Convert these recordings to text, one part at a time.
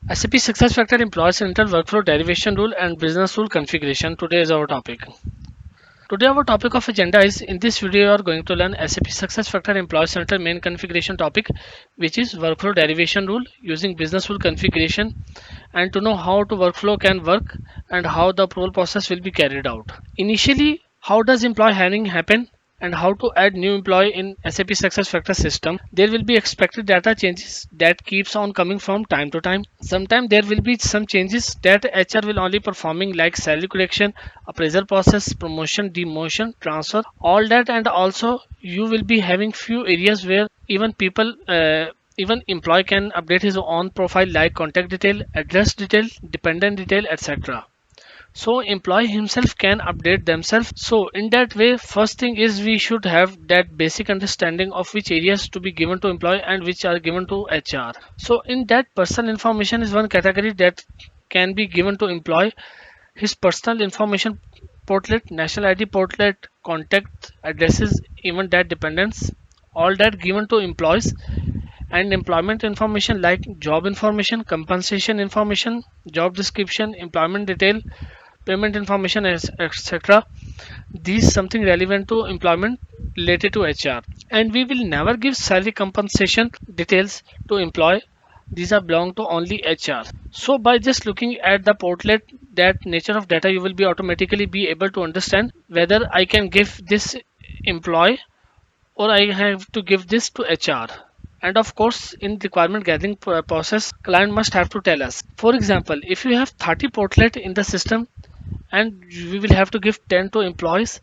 SAP SuccessFactors employee central workflow derivation rule and business rule configuration. Today is our topic. Today our topic of agenda is in this video you are going to learn SAP SuccessFactors employee central main configuration topic, which is workflow derivation rule using business rule configuration, and to know how to workflow can work and how the approval process will be carried out. Initially, how does employee hiring happen and how to add new employee in SAP SuccessFactors system. There will be expected data changes that keeps on coming from time to time. Sometimes there will be some changes that HR will only performing like salary correction, appraisal process, promotion, demotion, transfer, all that, and also you will be having few areas where even employee can update his own profile like contact detail, address detail, dependent detail, etc. So employee himself can update themselves. So in that way, first thing is we should have that basic understanding of which areas to be given to employee and which are given to HR. So in that, personal information is one category that can be given to employee. His personal information portlet, national ID portlet, contact addresses, even that dependents, all that given to employees. And employment information like job information, compensation information, job description, employment detail, payment information, etc. These something relevant to employment related to HR. And we will never give salary compensation details to employee. These are belong to only HR. So by just looking at the portlet, that nature of data, you will be automatically be able to understand whether I can give this employee or I have to give this to HR. And of course, in requirement gathering process, client must have to tell us. For example, if you have 30 portlet in the system and we will have to give 10 to employees,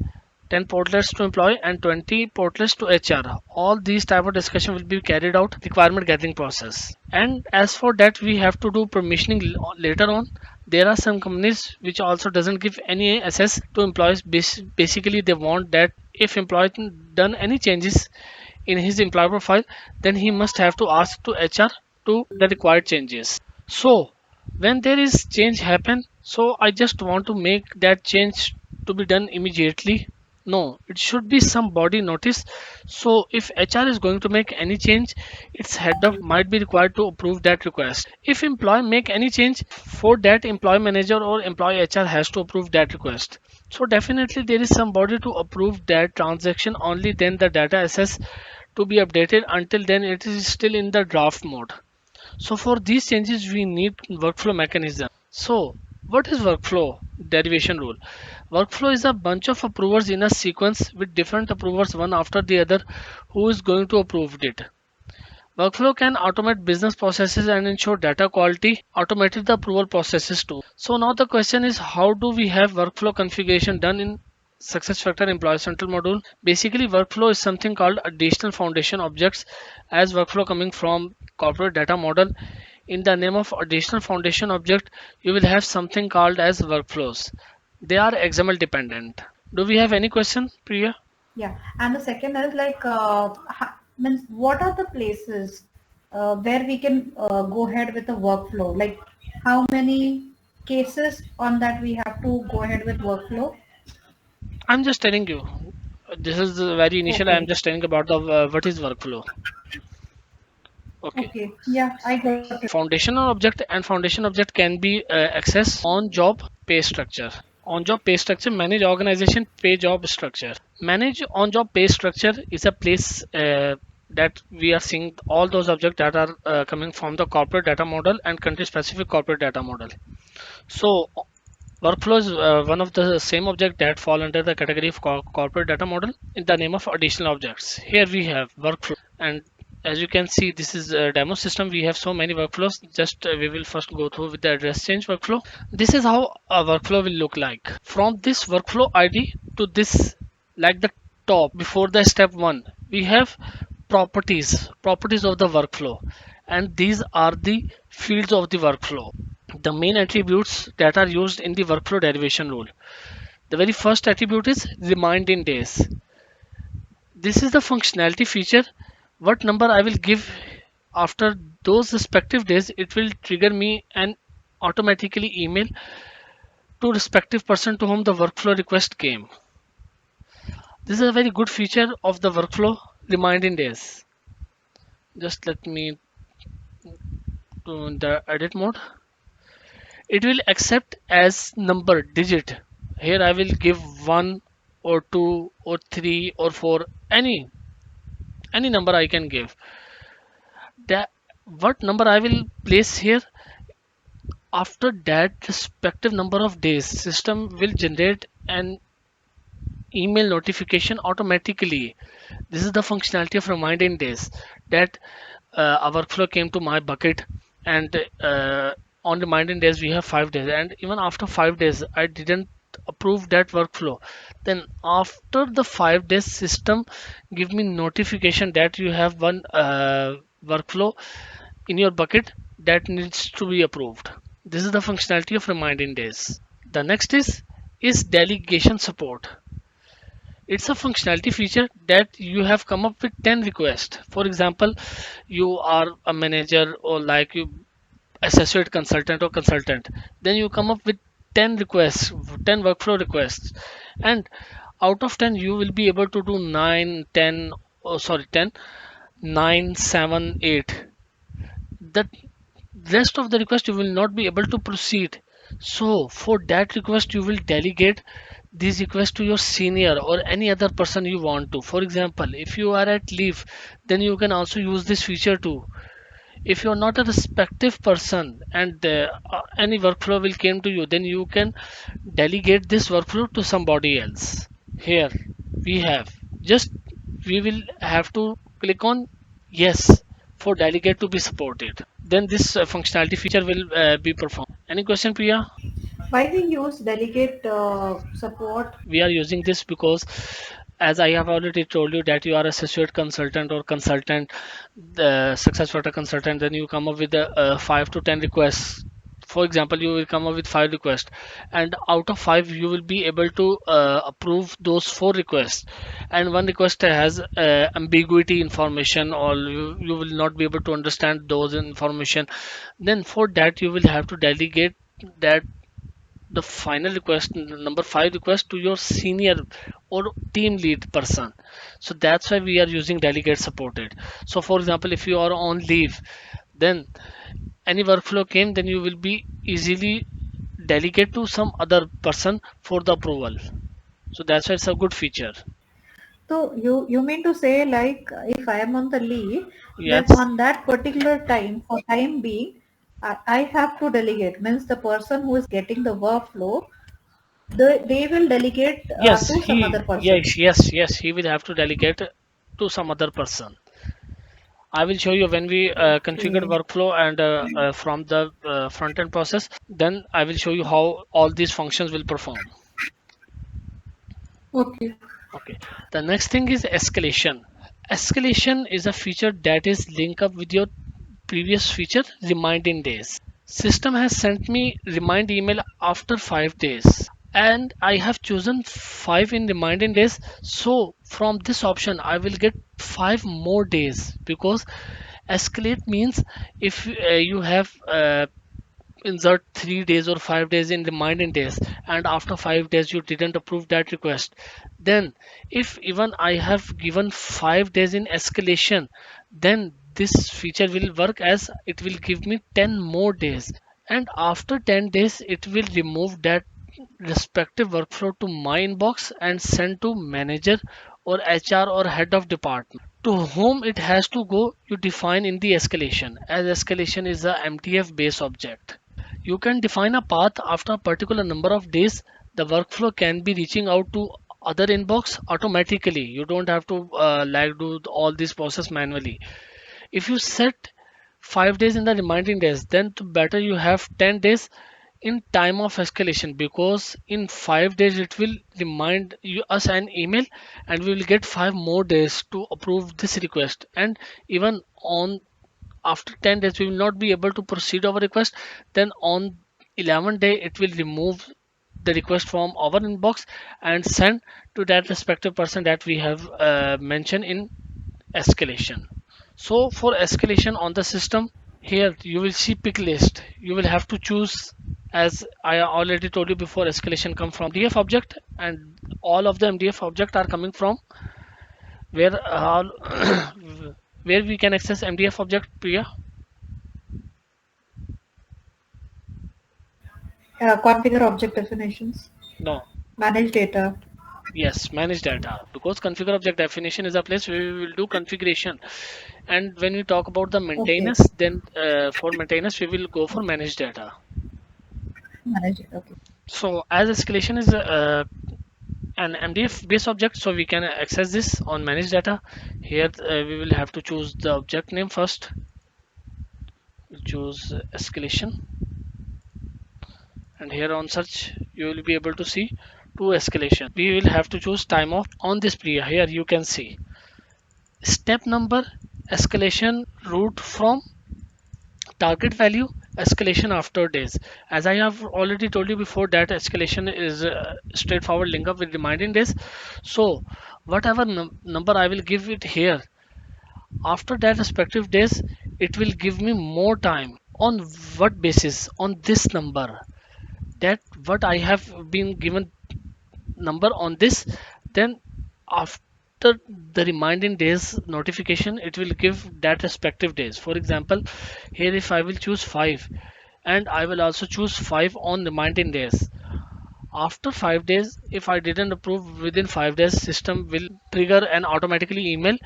10 portlets to employee and 20 portlets to HR. All these type of discussion will be carried out requirement gathering process. And as for that, we have to do permissioning later on. There are some companies which also doesn't give any access to employees. Basically they want that if employee done any changes in his employee profile, then he must have to ask to HR to the required changes. So when there is change happen, so I just want to make that change to be done immediately. No, it should be somebody notice. So if HR is going to make any change, its head of might be required to approve that request. If employee make any change, for that employee manager or employee HR has to approve that request. So definitely there is somebody to approve that transaction, only then the data access to be updated. Until then it is still in the draft mode. So for these changes we need workflow mechanism. So what is workflow derivation rule? Workflow is a bunch of approvers in a sequence with different approvers one after the other who is going to approve it. Workflow can automate business processes and ensure data quality, automated the approval processes too. So now the question is, how do we have workflow configuration done in SuccessFactors Employee Central module? Basically, workflow is something called additional foundation objects as workflow coming from corporate data model. In the name of additional foundation object, you will have something called as workflows. They are XML dependent. Do we have any question, Priya? Yeah, and the second is like, means what are the places where we can go ahead with the workflow? Like, how many cases on that we have to go ahead with workflow? I'm just telling you. This is very initial. I'm Okay, just telling about the what is workflow. Okay. okay, yeah, I got it. Foundational object and foundation object can be accessed on job pay structure. On job pay structure, manage organization pay job structure. Manage on job pay structure is a place that we are seeing all those objects that are coming from the corporate data model and country specific corporate data model. So workflow is one of the same object that fall under the category of corporate data model in the name of additional objects. Here we have workflow, and as you can see, this is a demo system. We have so many workflows. Just we will first go through with the address change workflow. This is how a workflow will look like. From this workflow ID to this, like the top before the step one, we have properties of the workflow, and these are the fields of the workflow, the main attributes that are used in the workflow derivation rule. The very first attribute is remind in days. This is the functionality feature. What number I will give after those respective days, it will trigger me an automatically email to respective person to whom the workflow request came. This is a very good feature of the workflow remind in days. Just let me to the edit mode. It will accept as number digit. Here I will give 1 or 2 or 3 or 4, any number I can give. That what number I will place here, after that respective number of days system will generate an email notification automatically. This is the functionality of reminding days, that a workflow came to my bucket, and on reminding days we have 5 days, and even after 5 days I didn't approve that workflow. Then after the 5 days system give me notification that you have one workflow in your bucket that needs to be approved. This is the functionality of reminding days. The next is delegation support. It's a functionality feature that you have come up with 10 requests. For example, you are a manager or like you associate consultant or consultant, then you come up with 10 requests, 10 workflow requests, and out of 10 you will be able to do 9, 10, oh sorry, 10, 9, 7, 8. The rest of the request you will not be able to proceed. So for that request you will delegate this request to your senior or any other person you want to. For example, if you are at leave, then you can also use this feature too. If you're not a respective person and any workflow will came to you, then you can delegate this workflow to somebody else. Here we have, just we will have to click on yes for delegate to be supported, then this functionality feature will be performed. Any question, Priya? Why we use delegate support? We are using this because, as I have already told you, that you are associate consultant or consultant, the success factor consultant, then you come up with 5 to 10 requests. For example, you will come up with 5 requests, and out of 5 you will be able to approve those 4 requests, and one request has ambiguity information, or you will not be able to understand those information. Then for that you will have to delegate that, the final request, number 5 request, to your senior or team lead person. So that's why we are using delegate supported. So for example, if you are on leave, then any workflow came, then you will be easily delegate to some other person for the approval. So that's why it's a good feature. So you mean to say like if I am on the leave, then Yes, on that particular time, for time being, I have to delegate. Means the person who is getting the workflow, they will delegate yes, to some other person. yes, he will have to delegate to some other person. I will show you when we configure Okay. workflow and from the front end process. Then I will show you how all these functions will perform. Okay. Okay. The next thing is escalation. Escalation is a feature that is linked up with your previous feature, reminding days. System has sent me remind email after 5 days, and I have chosen 5 in reminding days. So from this option, I will get 5 more days, because escalate means if you have insert 3 days or 5 days in reminding days, and after 5 days you didn't approve that request, then if even I have given 5 days in escalation, then this feature will work as it will give me 10 more days, and after 10 days it will remove that respective workflow to my inbox and send to manager or HR or head of department. To whom it has to go, you define in the escalation, as escalation is a MTF based object. You can define a path. After a particular number of days, the workflow can be reaching out to other inbox automatically. You don't have to like do all this process manually. If you set 5 days in the reminding days, then to better you have 10 days in time of escalation, because in 5 days it will remind you us an email, and we will get 5 more days to approve this request. And even on after 10 days we will not be able to proceed our request, then on 11th day it will remove the request from our inbox and send to that respective person that we have mentioned in escalation. So for escalation on the system, here you will see pick list. You will have to choose, as I already told you before, escalation come from MDF object, and all of the MDF object are coming from where where we can access MDF object, Priya. Configure object definitions, No. manage data. Yes, manage data, because configure object definition is a place where we will do configuration. And when we talk about the Okay, maintenance, then for maintenance we will go for manage data. manage data. Okay. So as escalation is an MDF based object, so we can access this on manage data. Here we will have to choose the object name first. We'll choose escalation, and here on search you will be able to see two escalation. We will have to choose time off on this priya. Here you can see step number, escalation route from target value, escalation after days. As I have already told you before, that escalation is a straightforward link up with reminding days. So whatever number I will give it here, after that respective days, it will give me more time. On what basis? On this number, that what I have been given number on this, then after the reminding days notification, it will give that respective days. For example, here if I will choose 5, and I will also choose 5 on reminding days, after 5 days, if I didn't approve within 5 days, system will trigger an automatically email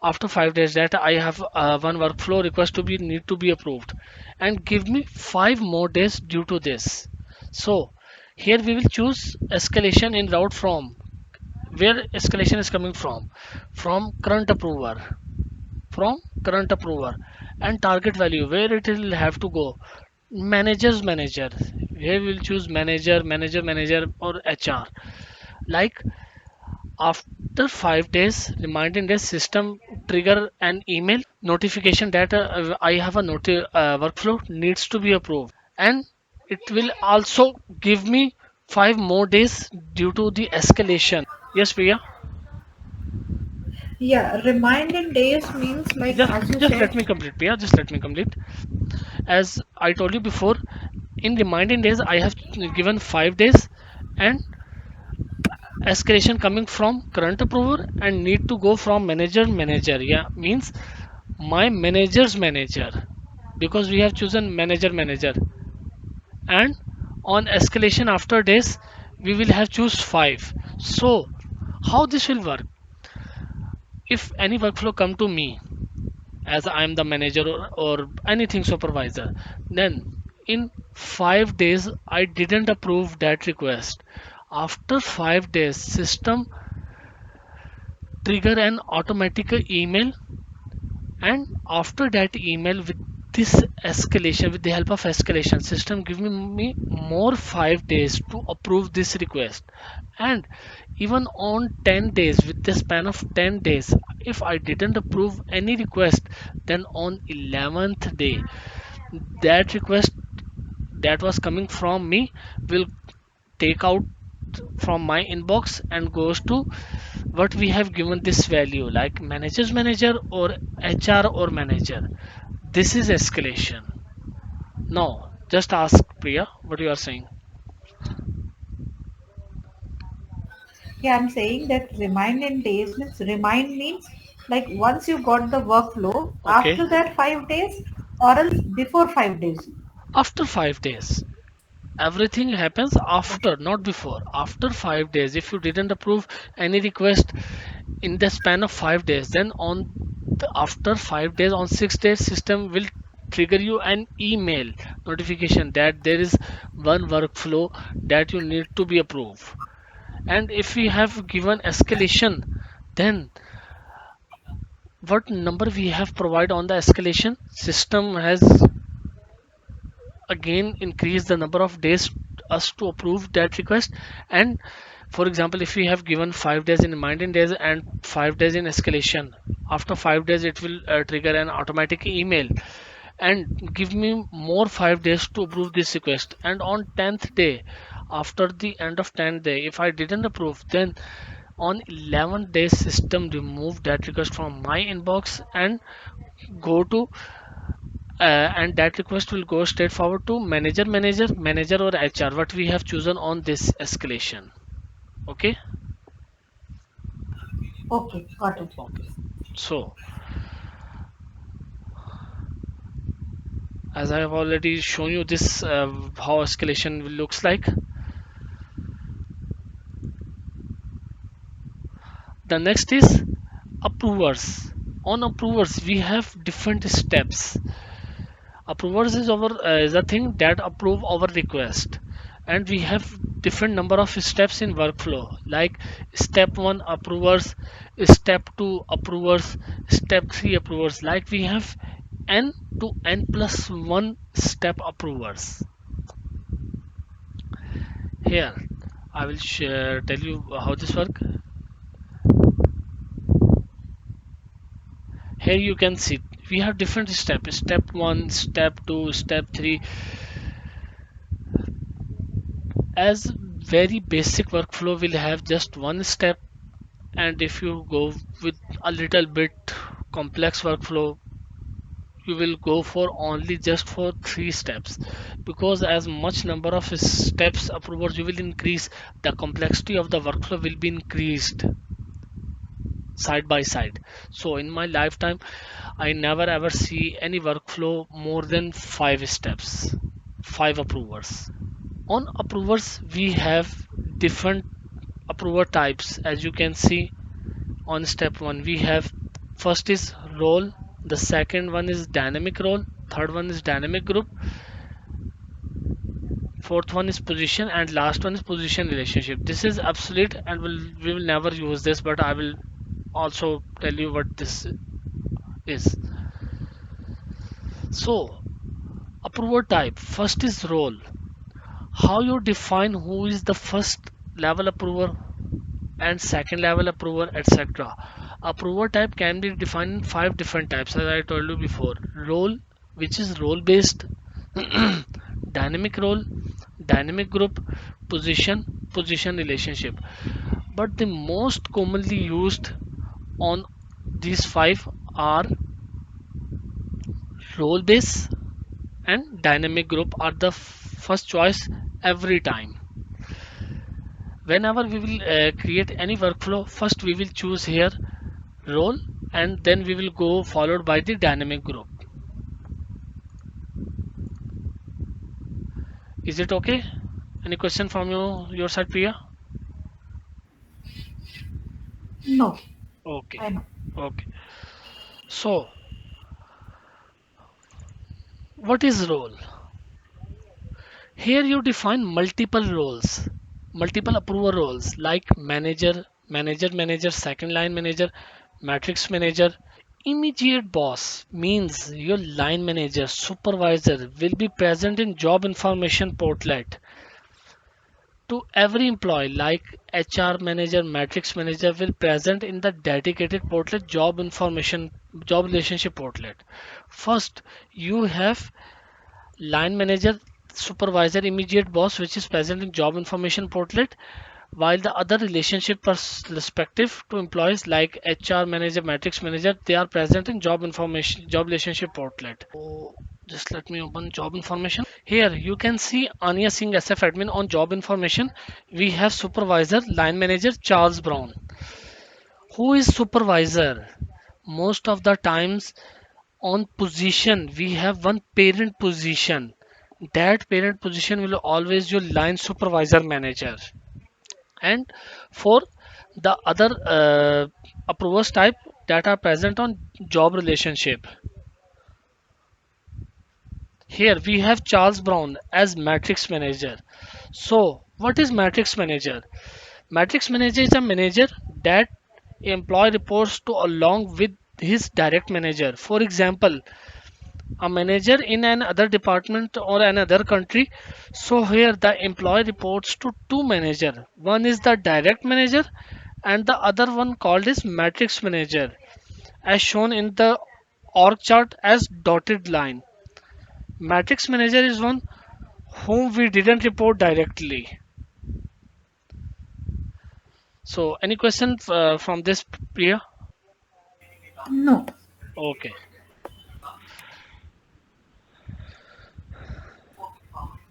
after 5 days that I have one workflow request to be need to be approved, and give me 5 more days due to this. So here we will choose escalation in route from, where escalation is coming from current approver, from current approver, and target value where it will have to go, managers manager. Here we will choose manager or HR. Like after 5 days reminding the system trigger an email notification that I have a workflow needs to be approved, and it will also give me 5 more days due to the escalation. Yes, Priya. Yeah, reminding days means like just as you just let said. me complete, Priya, just let me complete. As I told you before, in reminding days I have given 5 days, and escalation coming from current approver and need to go from manager. Yeah, means my manager's manager, because we have chosen manager, and on escalation after days we will have choose 5. So how this will work, if any workflow come to me as I am the manager or anything supervisor, then in 5 days I didn't approve that request. After 5 days system trigger an automatic email, and after that email, with this escalation, with the help of escalation system give me more 5 days to approve this request. And even on 10 days, with the span of 10 days, if I didn't approve any request, then on 11th day that request that was coming from me will take out from my inbox and goes to what we have given this value, like manager's manager or HR or manager. This is escalation. Now just ask Priya what you are saying. Yeah, I'm saying that reminding days means like once you got the workflow Okay, after that 5 days or else before 5 days. after 5 days, everything happens after, not before. After 5 days, if you didn't approve any request in the span of 5 days, then on after 5 days, on 6 days, system will trigger you an email notification that there is one workflow that you need to be approved. And if we have given escalation, then what number we have provided on the escalation, system has again increase the number of days us to approve that request. And for example, if we have given 5 days in reminding days and 5 days in escalation, after 5 days it will trigger an automatic email and give me more 5 days to approve this request. And on 10th day, after the end of 10th day, if I didn't approve, then on 11th day system remove that request from my inbox and go to and that request will go straight forward to manager or HR, what we have chosen on this escalation. Okay. Okay, got it. Okay, so As I have already shown you this how escalation looks like. The next is approvers. On approvers, we have different steps. Approvers is our is a thing that approve our request, and we have different number of steps in workflow. Like step one approvers, step two approvers, step three approvers. Like we have n to n plus one step approvers. Here, I will tell you how this work. Here you can see we have different steps. Step one, step two, step three. As very basic workflow will have just one step, and if you go with a little bit complex workflow, you will go for only just for three steps, because as much number of steps approvers you will increase, the complexity of the workflow will be increased side by side. So in my lifetime I never ever see any workflow more than five steps, five approvers. On approvers we have different approver types. As you can see on step one, we have first is role, the second one is dynamic role, third one is dynamic group, fourth one is position, and last one is position relationship. This is obsolete and we will never use this, but I will also tell you what this is. So approver type, first is role. How you define who is the first level approver and second level approver, etc. Approver type can be defined in five different types, as I told you before. Role, which is role based, dynamic role, dynamic group, position relationship. But the most commonly used on these five are role based and dynamic group are the first choice every time. Whenever we will create any workflow, first we will choose here role, and then we will go followed by the dynamic group. Is it okay? Any question from your side, Priya? No, Okay, I know. okay. So what is role? Here you define multiple roles, multiple approval roles like manager, second line manager, matrix manager. Immediate boss means your line manager, supervisor will be present in job information portlet to every employee, like HR manager, matrix manager will present in the dedicated portlet job relationship portlet. First you have line manager, supervisor, immediate boss, which is present in job information portlet, while the other relationship perspective to employees like HR manager, matrix manager, they are present in job relationship portlet. So just let me open job information. Here you can see Anya Singh SF admin. On job information we have supervisor, line manager Charles Brown. Who is supervisor? Most of the times on position we have one parent position. That parent position will always your line supervisor manager. And for the other approvers type that are present on job relationship, here we have Charles Brown as matrix manager. So what is matrix manager? Matrix manager is a manager that employee reports to along with his direct manager. For example, a manager in another department or another country, so here the employee reports to two manager. One is the direct manager and the other one called is matrix manager, as shown in the org chart as dotted line. Matrix manager is one whom we didn't report directly. So any question from this, Priya? No. Okay,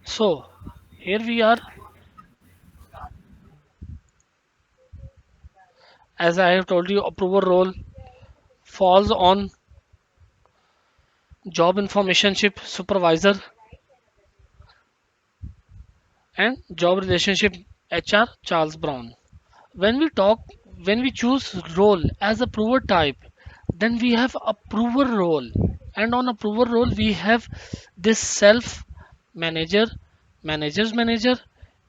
so here we are. As I have told you, approval role falls on job informationship supervisor, and job relationship HR Charles Brown. When we talk, when we choose role as approver type, then we have approver role, and on approver role we have this self manager, managers manager,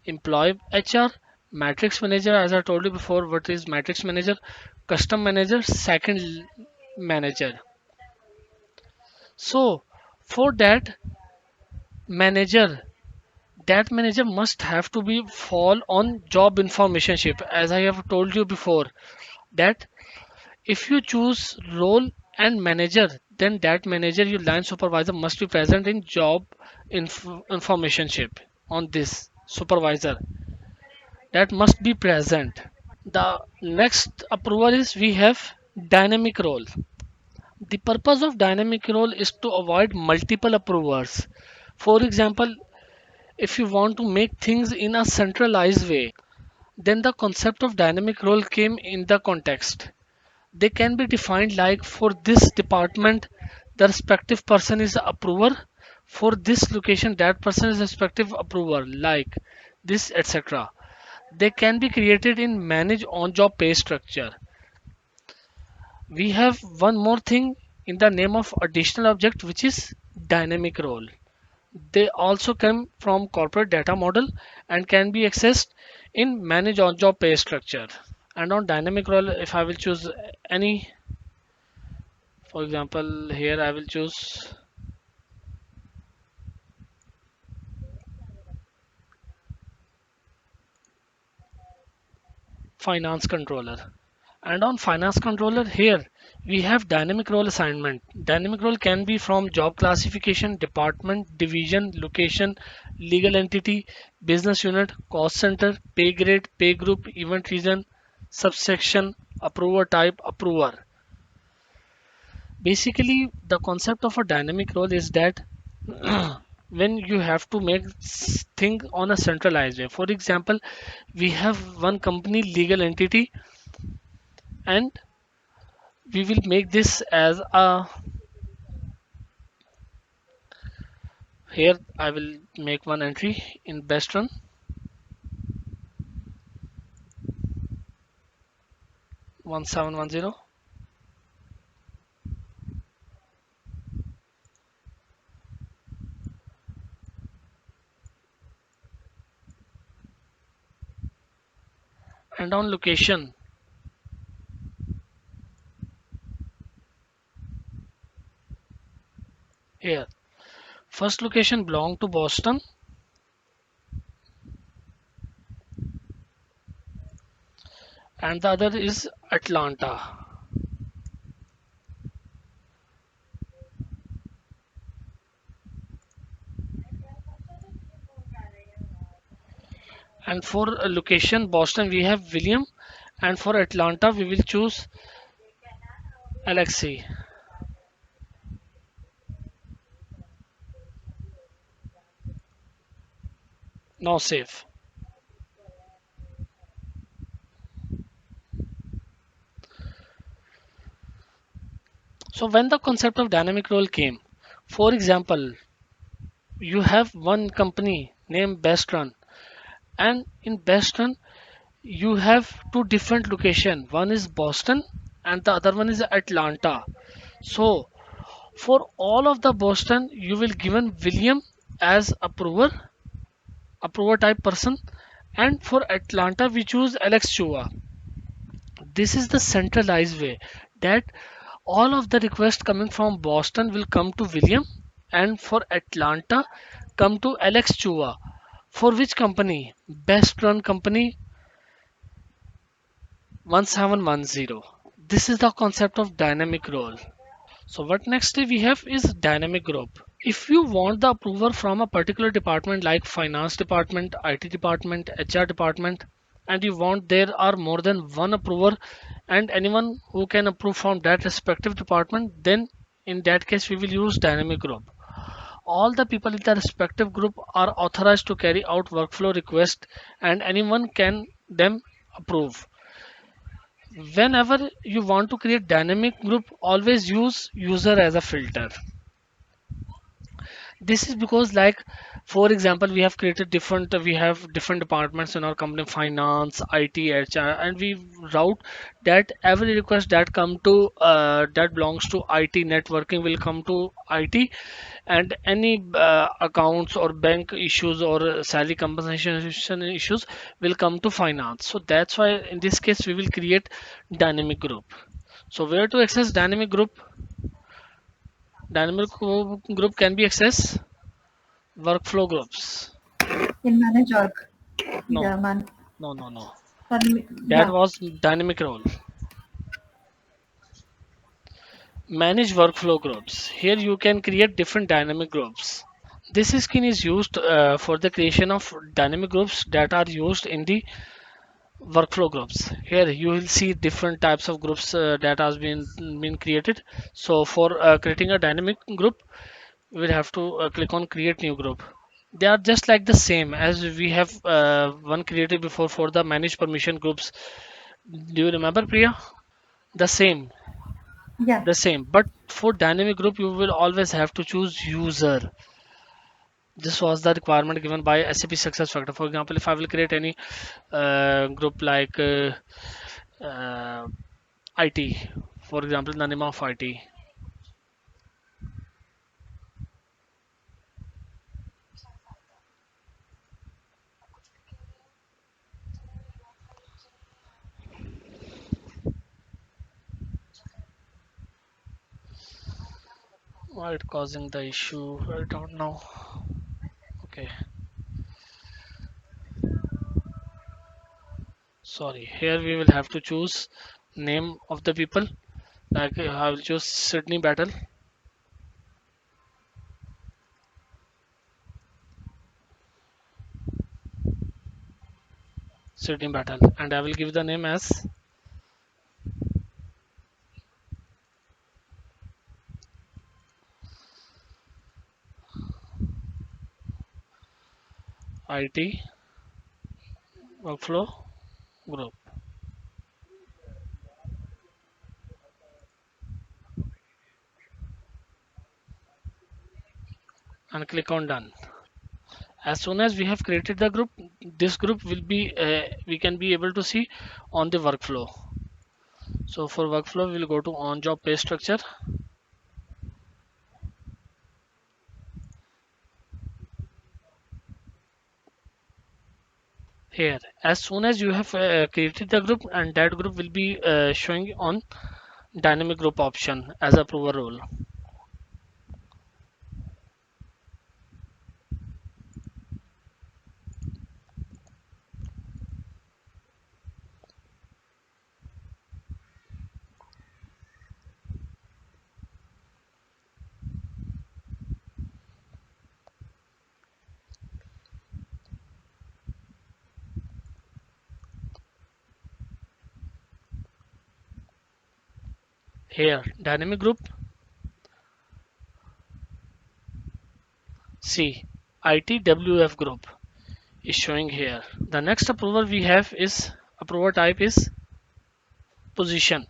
employee HR, matrix manager. As I told you before, what is matrix manager, custom manager, second manager. So for manager that manager must have to be fall on job information ship, as I have told you before, that if you choose role and manager, then that manager, your line supervisor, must be present in job information ship on this supervisor, that must be present. The next approval is we have dynamic role. The purpose of dynamic role is to avoid multiple approvers. For example, if you want to make things in a centralized way, then the concept of dynamic role came in the context. They can be defined like, for this department, the respective person is the approver. For this location, that person is respective approver, like this, etc. They can be created in manage on job pay structure. We have one more thing in the name of additional object, which is dynamic role. They also come from corporate data model and can be accessed in manage on job pay structure. And on dynamic role, if I will choose any, for example, here I will choose finance controller. And on finance controller, here we have dynamic role assignment. Dynamic role can be from job classification, department, division, location, legal entity, business unit, cost center, pay grade, pay group, event region, subsection, approver type, approver. Basically, the concept of a dynamic role is that when you have to make thing on a centralized way. For example, we have one company legal entity, and we will make this as a, here I will make one entry in best run 1710, and on location, here first location belong to Boston, and the other is Atlanta. And for location Boston we have William, and for Atlanta we will choose Alexei. Now save. So when the concept of dynamic role came, for example, you have one company named Best Run, and in Best Run you have two different location. One is Boston and the other one is Atlanta. So for all of the Boston, you will given William as approver type person, and for Atlanta we choose Alex Chua. This is the centralized way that all of the requests coming from Boston will come to William, and for Atlanta come to Alex Chua. For which company? Best Run Company 1710. This is the concept of dynamic role. So what next we have is dynamic group. If you want the approval from a particular department like finance department, IT department, HR department, and you want there are more than one approver and anyone who can approve from that respective department, then in that case we will use dynamic group. All the people in the respective group are authorized to carry out workflow request, and anyone can them approve. Whenever you want to create dynamic group, always use user as a filter. This is because, like, for example, we have different departments in our company: finance, IT, HR, and we route that every request that come to that belongs to IT networking will come to IT, and any accounts or bank issues or salary compensation issues will come to finance. So that's why in this case we will create dynamic group. So where to access dynamic group? Group can be accessed workflow groups. In manage org. No, Yeah, man. no. That Yeah. was dynamic role. Manage workflow groups. Here you can create different dynamic groups. This skin is used for the creation of dynamic groups that are used in the workflow groups. Here you will see different types of groups that has been created. So for creating a dynamic group, we will have to click on create new group. They are just like the same as we have one created before for the manage permission groups. Do you remember, Priya? The same, Yeah. the same. But for dynamic group, you will always have to choose user. This was the requirement given by SAP SuccessFactor. For example, if I will create any group like uh, IT, for example, the name of IT, why it causing the issue? I don't know. Okay, sorry. Here we will have to choose name of the people. Like I will choose Sydney Battle, Sydney Battle, and I will give the name as IT workflow group, and click on done. As soon as we have created the group, this group will be we can be able to see on the workflow. So for workflow, we'll go to on job pay structure. Here, as soon as you have created the group, and that group will be showing on dynamic group option as approver role. Here, dynamic group, see, ITWF group is showing here. The next approver we have is approver type is position.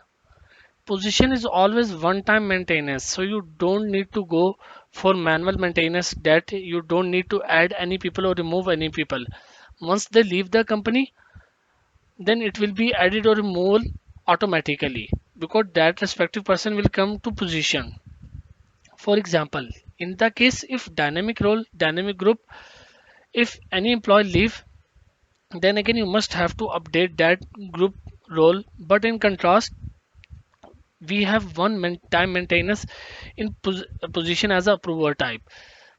Position is always one time maintenance, so you don't need to go for manual maintenance, that you don't need to add any people or remove any people. Once they leave the company, then it will be added or removed automatically, because that respective person will come to position. For example, in the case if dynamic role, dynamic group, if any employee leave, then again you must have to update that group role. But in contrast, we have one time maintenance in position as a approver type.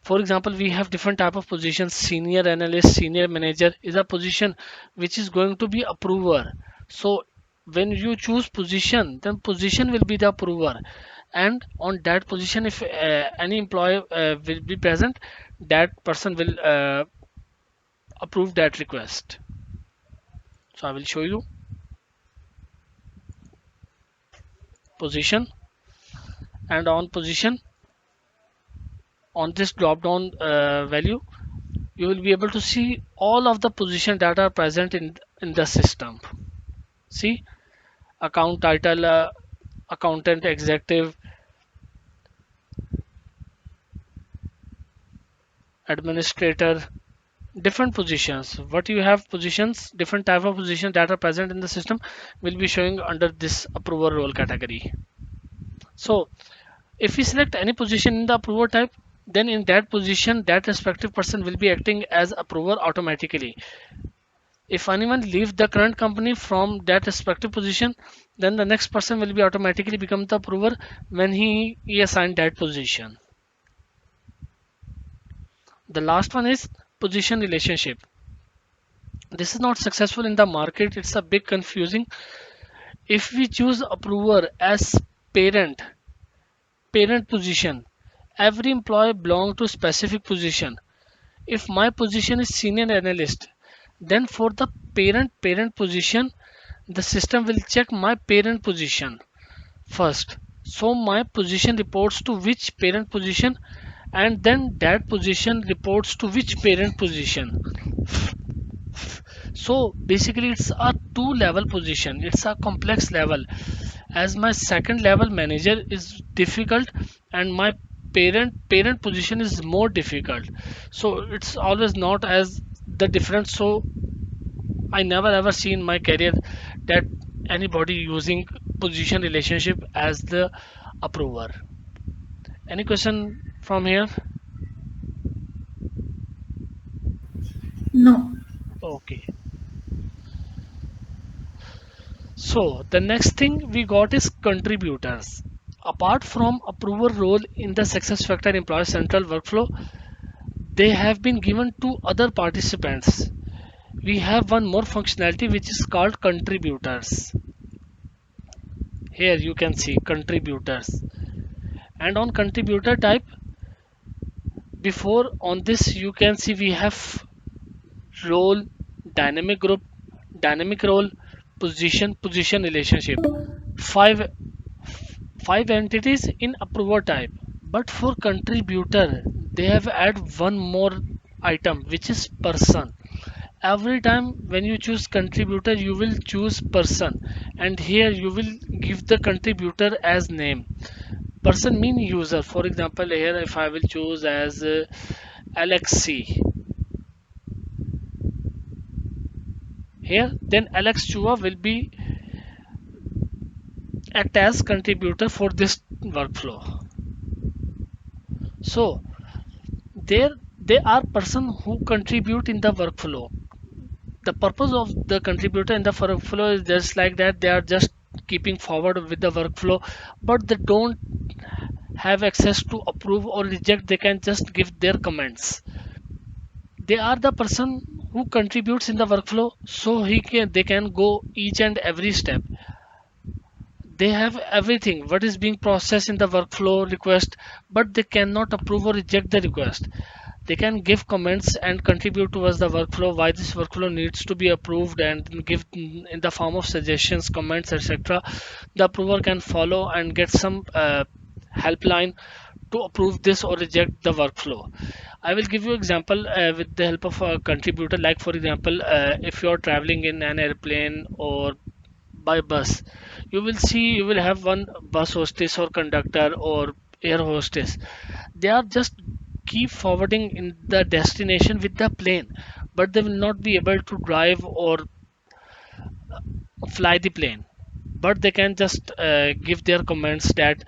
For example, we have different type of positions. Senior analyst, senior manager is a position which is going to be approver. So when you choose position, then position will be the approver, and on that position if any employee will be present, that person will approve that request. So I will show you position, and on position, on this drop down value, you will be able to see all of the positions that are present in the system. See, account title, accountant, executive, administrator, different positions. What you have positions, different type of positions that are present in the system will be showing under this approver role category. So if we select any position in the approver type, then in that position that respective person will be acting as approver automatically. If anyone leaves the current company from that respective position, then the next person will be automatically become the approver when he assigned that position. The last one is position relationship. This is not successful in the market. It's a bit confusing. If we choose approver as parent, parent position, every employee belong to specific position. If my position is senior analyst, then for the parent position, the system will check my parent position first. So my position reports to which parent position, and then that position reports to which parent position. So basically it's a two level position, it's a complex level, as my second level manager is difficult and my parent position is more difficult. So it's always not as the difference. So I never ever see in my career that anybody using position relationship as the approver. Any question from here? No. Okay. So the next thing we got is contributors. Apart from approver role in the SuccessFactor Employee Central workflow, they have been given to other participants. We have one more functionality which is called contributors. Here you can see contributors. And on contributor type, before on this you can see we have role, dynamic group, dynamic role, position relationship. Five entities in approver type. But for contributor, they have add one more item which is person. Every time when you choose contributor, you will choose person, and here you will give the contributor as name. Person mean user. For example, here if I will choose as Alexi here, then Alex Chua will be act as contributor for this workflow. So there they are person who contribute in the workflow. The purpose of the contributor in the workflow is just like that, they are just keeping forward with the workflow, but they don't have access to approve or reject. They can just give their comments. They are the person who contributes in the workflow, so they can go each and every step. They have everything what is being processed in the workflow request, but they cannot approve or reject the request. They can give comments and contribute towards the workflow, why this workflow needs to be approved, and give in the form of suggestions, comments, etc. The approver can follow and get some helpline to approve this or reject the workflow. I will give you example with the help of a contributor. Like for example, if you are traveling in an airplane or by bus, you will see you will have one bus hostess or conductor or air hostess. They are just keep forwarding in the destination with the plane, but they will not be able to drive or fly the plane. But they can just give their comments that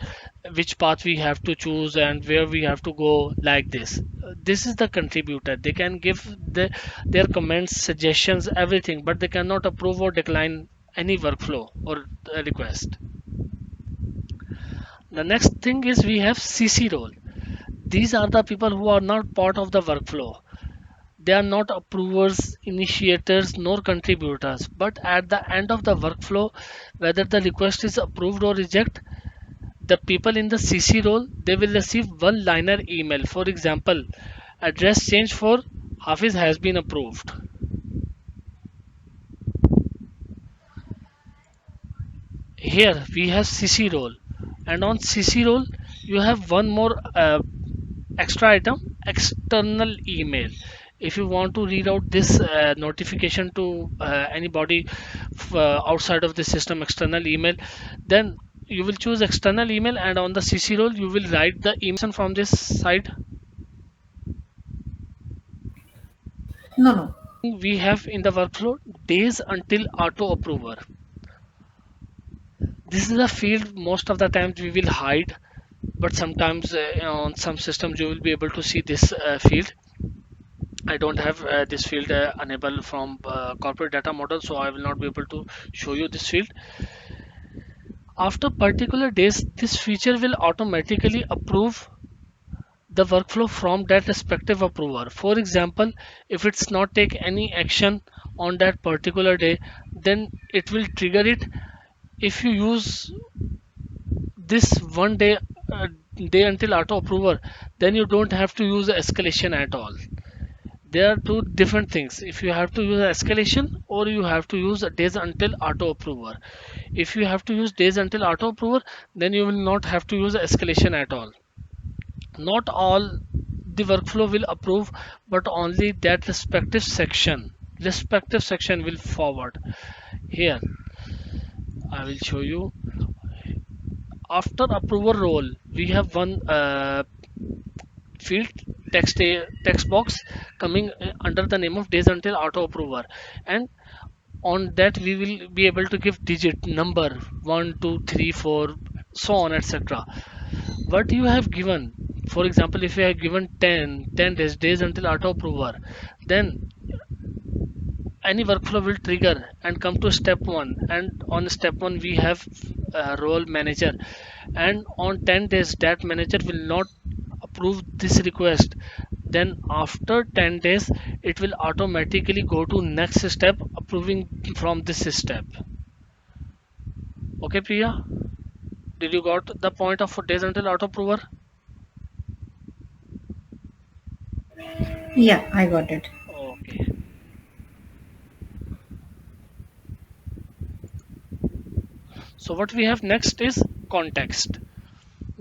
which path we have to choose and where we have to go, like this. This is the contributor. They can give their comments, suggestions, everything, but they cannot approve or decline any workflow or request. The next thing is we have CC role. These are the people who are not part of the workflow. They are not approvers, initiators, nor contributors. But at the end of the workflow, whether the request is approved or rejected, the people in the CC role, they will receive one liner email. For example, address change for Hafiz has been approved. Here we have CC role, and on CC role you have one more extra item, external email. If you want to read out this notification to anybody outside of the system, external email, then you will choose external email, and on the CC role you will write the email from this side. No, no. We have in the workflow days until auto approver. This is a field most of the times we will hide, but sometimes on some systems you will be able to see this field. I don't have this field enabled from corporate data model, so I will not be able to show you this field. After particular days, this feature will automatically approve the workflow from that respective approver. For example, if it's not take any action on that particular day, then it will trigger it. If you use this one day until auto approver, then you don't have to use escalation at all. There are two different things. If you have to use escalation or you have to use days until auto approver. If you have to use days until auto approver, then you will not have to use escalation at all. Not all the workflow will approve, but only that respective section will forward. Here I will show you. After approver role, we have one field text box coming under the name of days until auto approver, and on that we will be able to give digit number 1 2 3 4, so on, etc. What you have given, for example, if you have given 10 days until auto approver, then any workflow will trigger and come to step 1, and on step 1 we have role manager, and on 10 days that manager will not approve this request. Then after 10 days it will automatically go to next step approving from this step. Okay, Priya, did you got the point of days until auto approver? Yeah, I got it. Okay, so what we have next is context.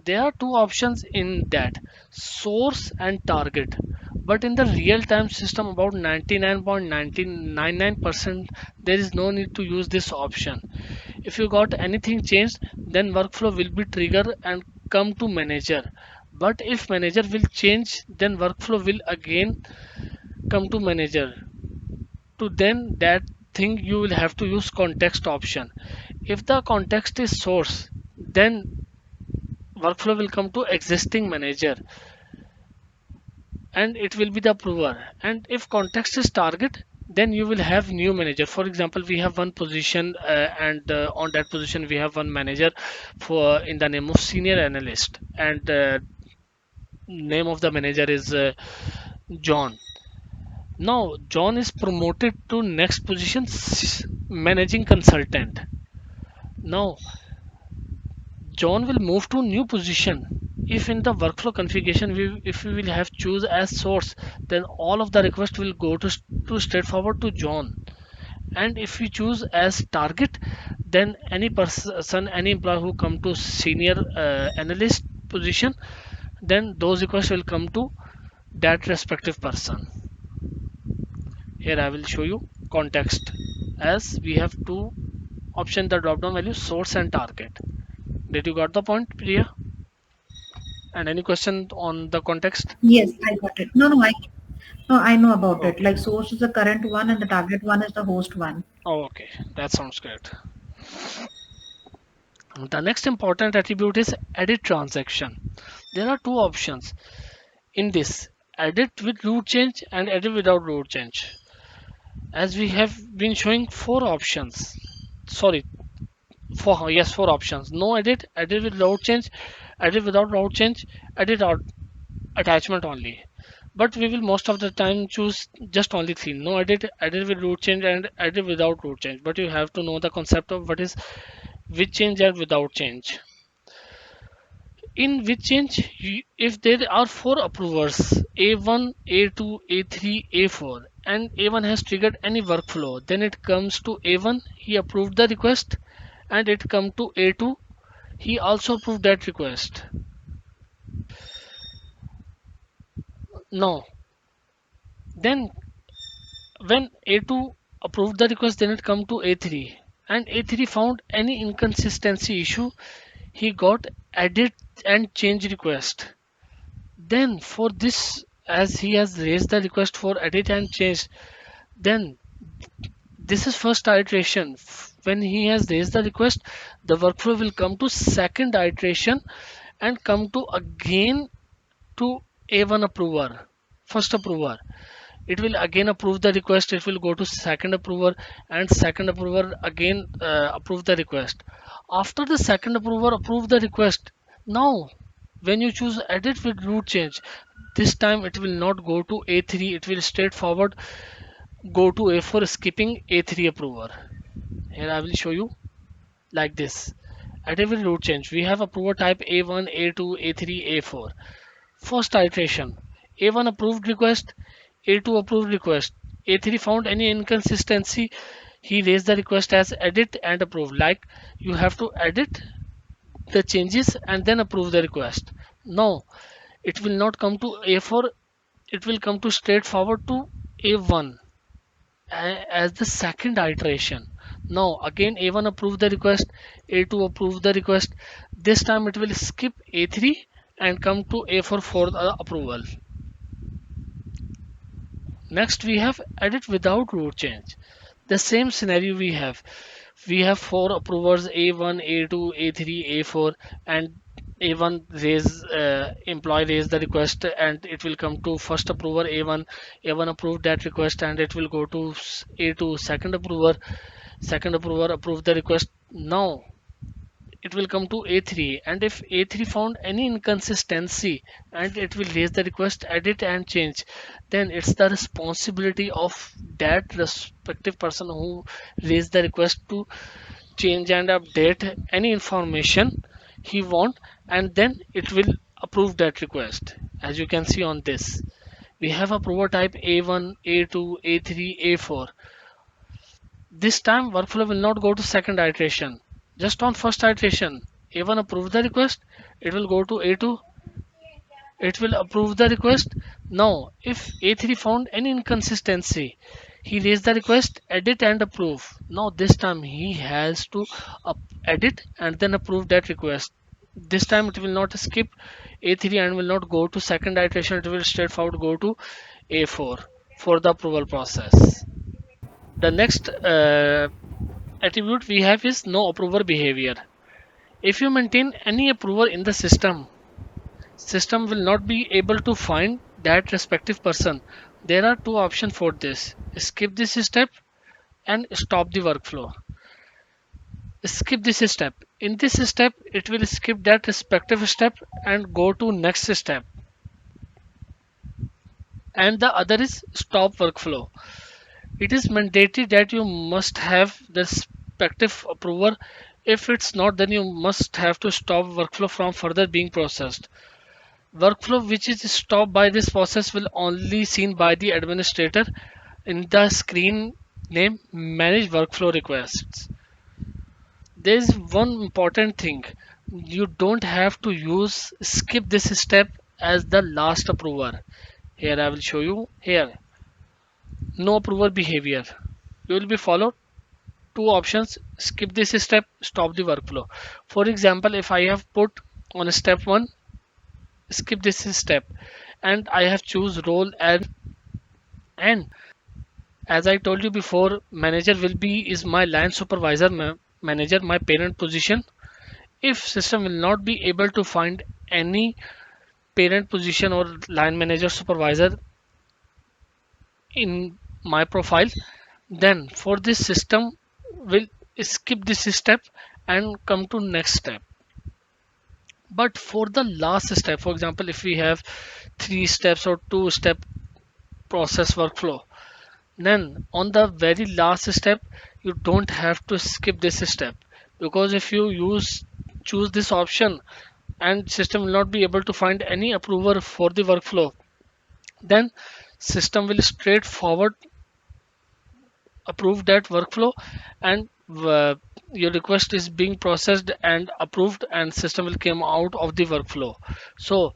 There are two options in that, source and target, but in the real time system about 99.999% there is no need to use this option. If you got anything changed, then workflow will be triggered and come to manager, but if manager will change, then workflow will again come to manager. To then that thing you will have to use context option. If the context is source, then workflow will come to existing manager and it will be the approver. And if context is target, then you will have new manager. For example, we have one position and on that position we have one manager for in the name of senior analyst, and name of the manager is John. Now John is promoted to next position, managing consultant. Now John will move to new position. If in the workflow configuration, if we will have choose as source, then all of the request will go to straightforward to John. And if we choose as target, then any person, any employee who come to senior analyst position, then those requests will come to that respective person. Here I will show you context, as we have two option, the drop down value source and target. Did you got the point, Priya? And any question on the context? Yes, I got it. No, I know about it. Okay. Like source is the current one and the target one is the host one. Oh, okay. That sounds great. The next important attribute is edit transaction. There are two options in this, edit with root change and edit without root change. As we have been showing four options. Sorry, four options. No edit, edit with route change, edit without route change, edit out attachment only. But we will most of the time choose just only three: no edit, edit with root change, and edit without root change. But you have to know the concept of what is with change and without change. In with change, if there are four approvers, A1, A2, A3, A4, and A1 has triggered any workflow, then it comes to A1, he approved the request, and it come to A2, he also approved that request. Now, then when A2 approved the request, then it come to A3, and A3 found any inconsistency issue, he got edit and change request. Then for this as he has raised the request for edit and change, then this is first iteration. When he has raised the request, the workflow will come to second iteration and come to again to A1 approver, first approver. It will again approve the request. It will go to second approver, and second approver again approve the request. After the second approver approve the request, now when you choose edit with root change, this time it will not go to A3. It will straightforward go to A4, skipping A3 approver. Here I will show you like this. At every root change, we have approver type A1, A2, A3, A4. First iteration, A1 approved request, A2 approved request. A3 found any inconsistency. He raised the request as edit and approve. Like you have to edit the changes and then approve the request. Now it will not come to A4. It will come to straightforward to A1 as the second iteration. Now again A1 approve the request, A2 approve the request. This time it will skip A3 and come to A4 for the approval. Next we have edit without root change. The same scenario we have. We have four approvers A1, A2, A3, A4, and A1 raise employee raise the request and it will come to first approver A1. A1 approved that request and it will go to A2 second approver. Second approver approved the request. Now it will come to A3, and if A3 found any inconsistency and it will raise the request edit and change, then it's the responsibility of that respective person who raised the request to change and update any information he want, and then it will approve that request. As you can see on this, we have approver type A1, A2, A3, A4. This time workflow will not go to second iteration. Just on first iteration, A1 approve the request, it will go to A2, it will approve the request. Now, if A3 found any inconsistency, he raised the request, edit and approve. Now this time he has to edit and then approve that request. This time it will not skip A3 and will not go to second iteration, it will straightforward go to A4 for the approval process. The next attribute we have is no approver behavior. If you maintain any approver in the system will not be able to find that respective person. There are two options for this: skip this step and stop the workflow. Skip this step. In this step it will skip that respective step and go to next step, and the other is stop workflow. It is mandatory that you must have the respective approver. If it's not, then you must have to stop workflow from further being processed. Workflow which is stopped by this process will only seen by the administrator in the screen name manage workflow requests. There is one important thing. You don't have to use skip this step as the last approver. Here I will show you here. No approver behavior. You will be followed two options: skip this step, stop the workflow. For example, if I have put on step 1 skip this step and I have choose role and as I told you before, manager will be is my line supervisor, manager my parent position. If system will not be able to find any parent position or line manager supervisor in my profile, then for this system will skip this step and come to next step. But for the last step, for example, if we have 3 steps or 2 step process workflow, then on the very last step you don't have to skip this step, because if you choose this option and system will not be able to find any approver for the workflow, then system will straightforward approve that workflow, and your request is being processed and approved and system will come out of the workflow. So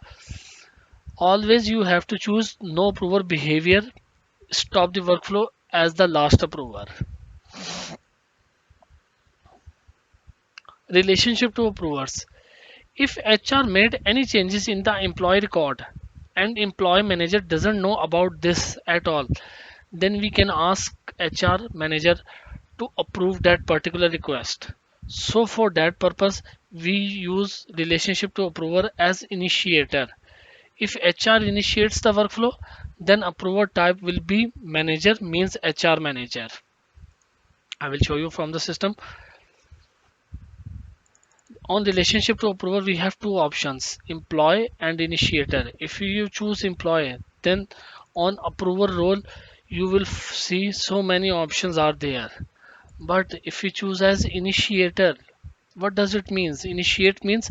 always you have to choose no approver behavior, stop the workflow as the last approver. Relationship to approvers: if HR made any changes in the employee record, and employee manager doesn't know about this at all, then we can ask HR manager to approve that particular request. So for that purpose, we use relationship to approver as initiator. If HR initiates the workflow, then approver type will be manager, means HR manager. I will show you from the system. On relationship to approver, we have two options, employee and initiator. If you choose employee, then on approver role, you will see so many options are there. But if you choose as initiator, what does it means? Initiate means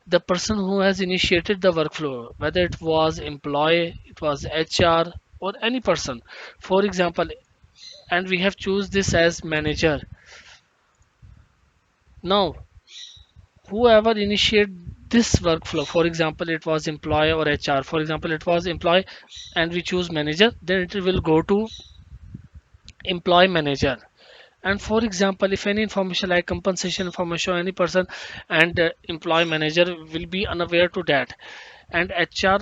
the person who has initiated the workflow, whether it was employee, it was HR, or any person. For example, and we have choose this as manager. Now, whoever initiate this workflow, for example, it was employee or HR. For example, it was employee, and we choose manager, then it will go to employee manager. And for example, if any information like compensation information any person, and employee manager will be unaware to that, and HR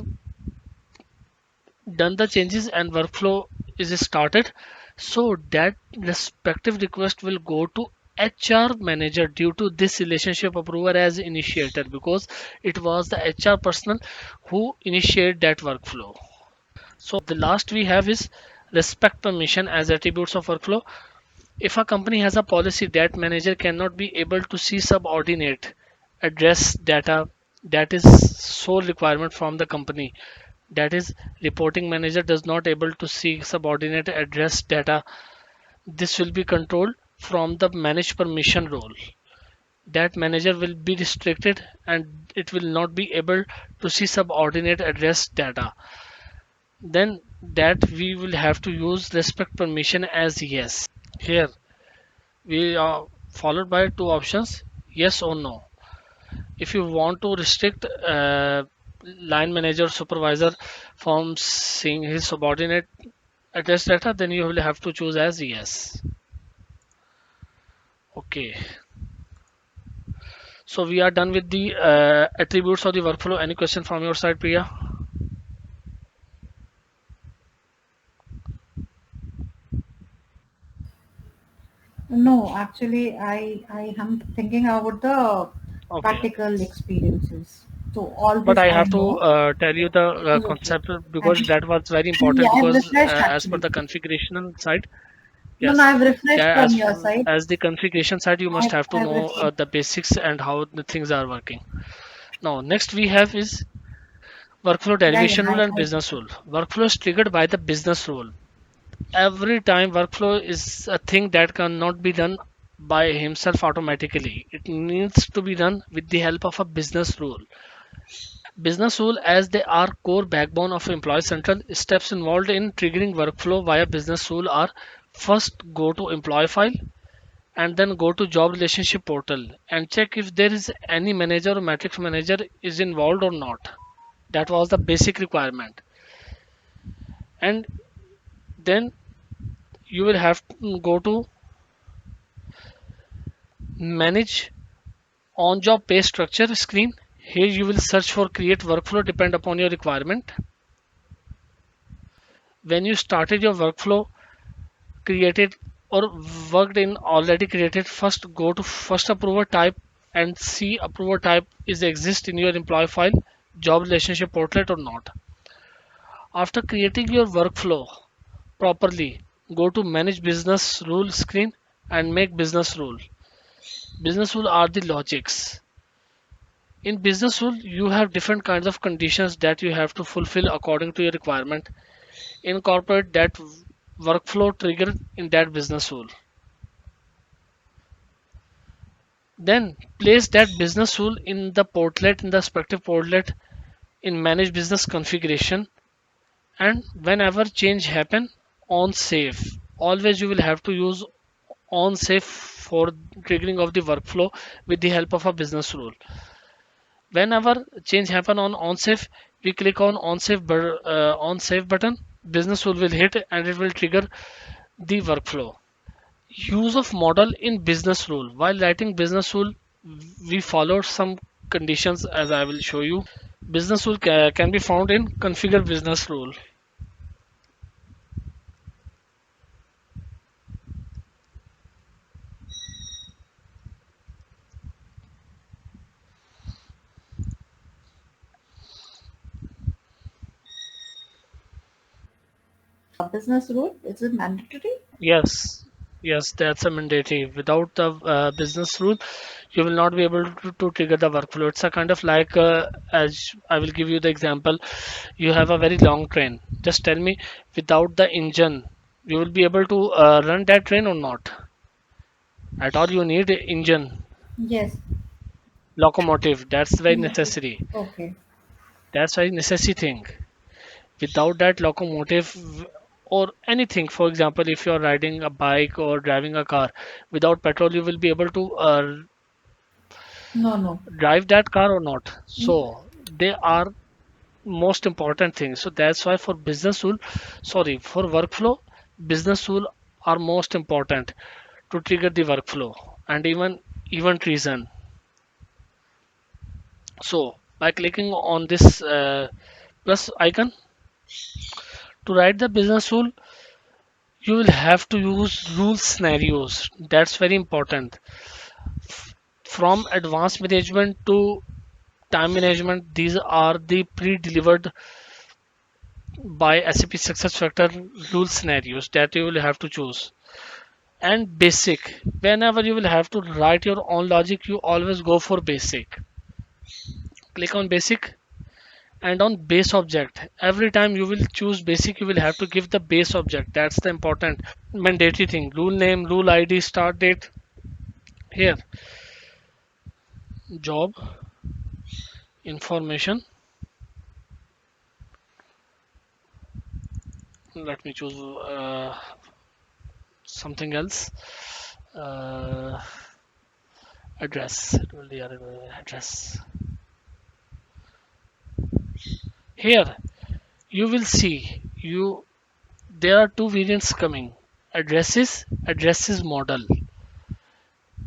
done the changes and workflow is started, so that respective request will go to HR manager due to this relationship approver as initiator, because it was the HR person who initiated that workflow. So the last we have is respect permission as attributes of workflow. If a company has a policy that manager cannot be able to see subordinate address data, that is sole requirement from the company. That is, reporting manager does not able to see subordinate address data. This will be controlled from the manage permission role. That manager will be restricted and it will not be able to see subordinate address data. Then that we will have to use respect permission as yes. Here we are followed by two options, yes or no. If you want to restrict line manager supervisor from seeing his subordinate address data, then you will have to choose as yes. Okay, so we are done with the attributes of the workflow. Any question from your side, Priya? No, actually, I am thinking about the Okay, practical experiences. So all but this I I have to know. tell you the It is okay. concept, I've, because that was very yeah, important, I've because refreshed as per actually. the configuration side, No, no, yes, I've refreshed yeah, from your side. as the configuration side, you must have to I've know refreshed. the basics and how the things are working. Now next we have is workflow Yeah, yeah, derivation rule and business rule. Workflow is triggered by the business rule. Every time workflow is a thing that cannot be done by himself automatically. It needs to be done with the help of a business rule. Business rule, as they are core backbone of employee central, steps involved in triggering workflow via business rule are: first, go to employee file and then go to job relationship portal and check if there is any manager or matrix manager is involved or not. That was the basic requirement. And then you will have to go to manage on job pay structure screen. Here you will search for create workflow depend upon your requirement. When you started your workflow created or worked in already created, first go to first approver type and see approver type is exist in your employee file, job relationship portlet or not. After creating your workflow properly, go to manage business rule screen and make business rule. Business rule are the logics. In business rule, you have different kinds of conditions that you have to fulfill according to your requirement. Incorporate that workflow trigger in that business rule. Then place that business rule in the portlet, in the respective portlet, in manage business configuration, and whenever change happen, on save. Always you will have to use on save for triggering of the workflow with the help of a business rule. Whenever change happen on save, we click on save button. Business rule will hit and it will trigger the workflow. Use of model in business rule. While writing business rule, we followed some conditions as I will show you. Business rule can be found in configure business rule. A business rule, is it mandatory? Yes, yes, that's a mandatory. Without the business rule, you will not be able to trigger the workflow. It's a kind of like, as I will give you the example, you have a very long train. Just tell me, without the engine, you will be able to run that train or not? At all, you need engine, Yes. locomotive. That's very Okay. necessary. Okay. That's very necessary thing. Without that locomotive or anything, for example, if you're riding a bike or driving a car, without petrol, you will be able to No, no. drive that car or not. Mm, So they are most important things. So that's why for business rule, sorry, for workflow, business rule are most important to trigger the workflow and even event reason. So by clicking on this plus icon to write the business rule, you will have to use rule scenarios. That's very important. From advanced management to time management, these are the pre-delivered by SAP SuccessFactor rule scenarios that you will have to choose. And basic, whenever you will have to write your own logic, you always go for basic. Click on basic and on base object. Every time you will choose basic, you will have to give the base object. That's the important mandatory thing. Rule name, rule ID, start date. Here, job information. Let me choose something else. Uh, address. It will be address. Here you will see you there are two variants coming. Addresses model.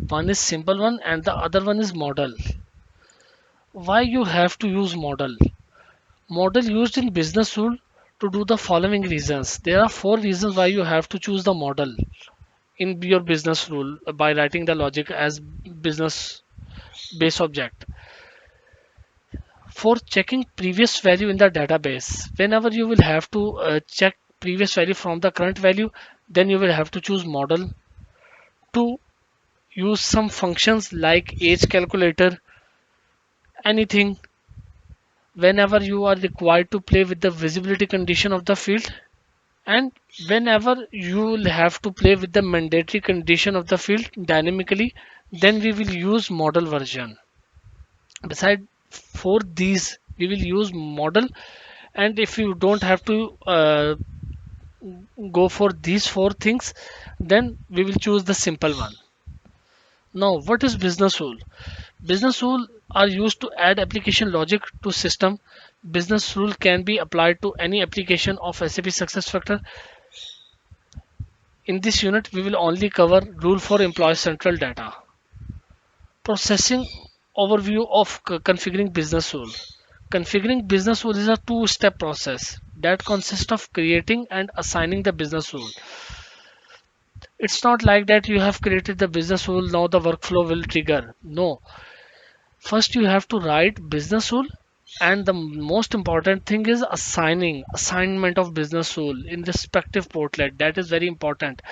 One is simple one and the other one is model. Why you have to use model? Model used in business rule to do the following reasons. There are four reasons why you have to choose the model in your business rule by writing the logic as business base object. For checking previous value in the database, whenever you will have to check previous value from the current value, then you will have to choose model to use some functions like age calculator, anything. Whenever you are required to play with the visibility condition of the field, and whenever you will have to play with the mandatory condition of the field dynamically, then we will use model version. Beside for these, we will use model, and if you don't have to go for these four things, then we will choose the simple one. Now, what is business rule? Business rule are used to add application logic to system. Business rule can be applied to any application of SAP SuccessFactor. In this unit, we will only cover rule for employee central data. Processing overview of configuring business rule. Configuring business rule is a two-step process that consists of creating and assigning the business rule. It's not like that you have created the business rule, now the workflow will trigger. No, first you have to write business rule, and the most important thing is assignment of business rule in respective portlet. That is very important.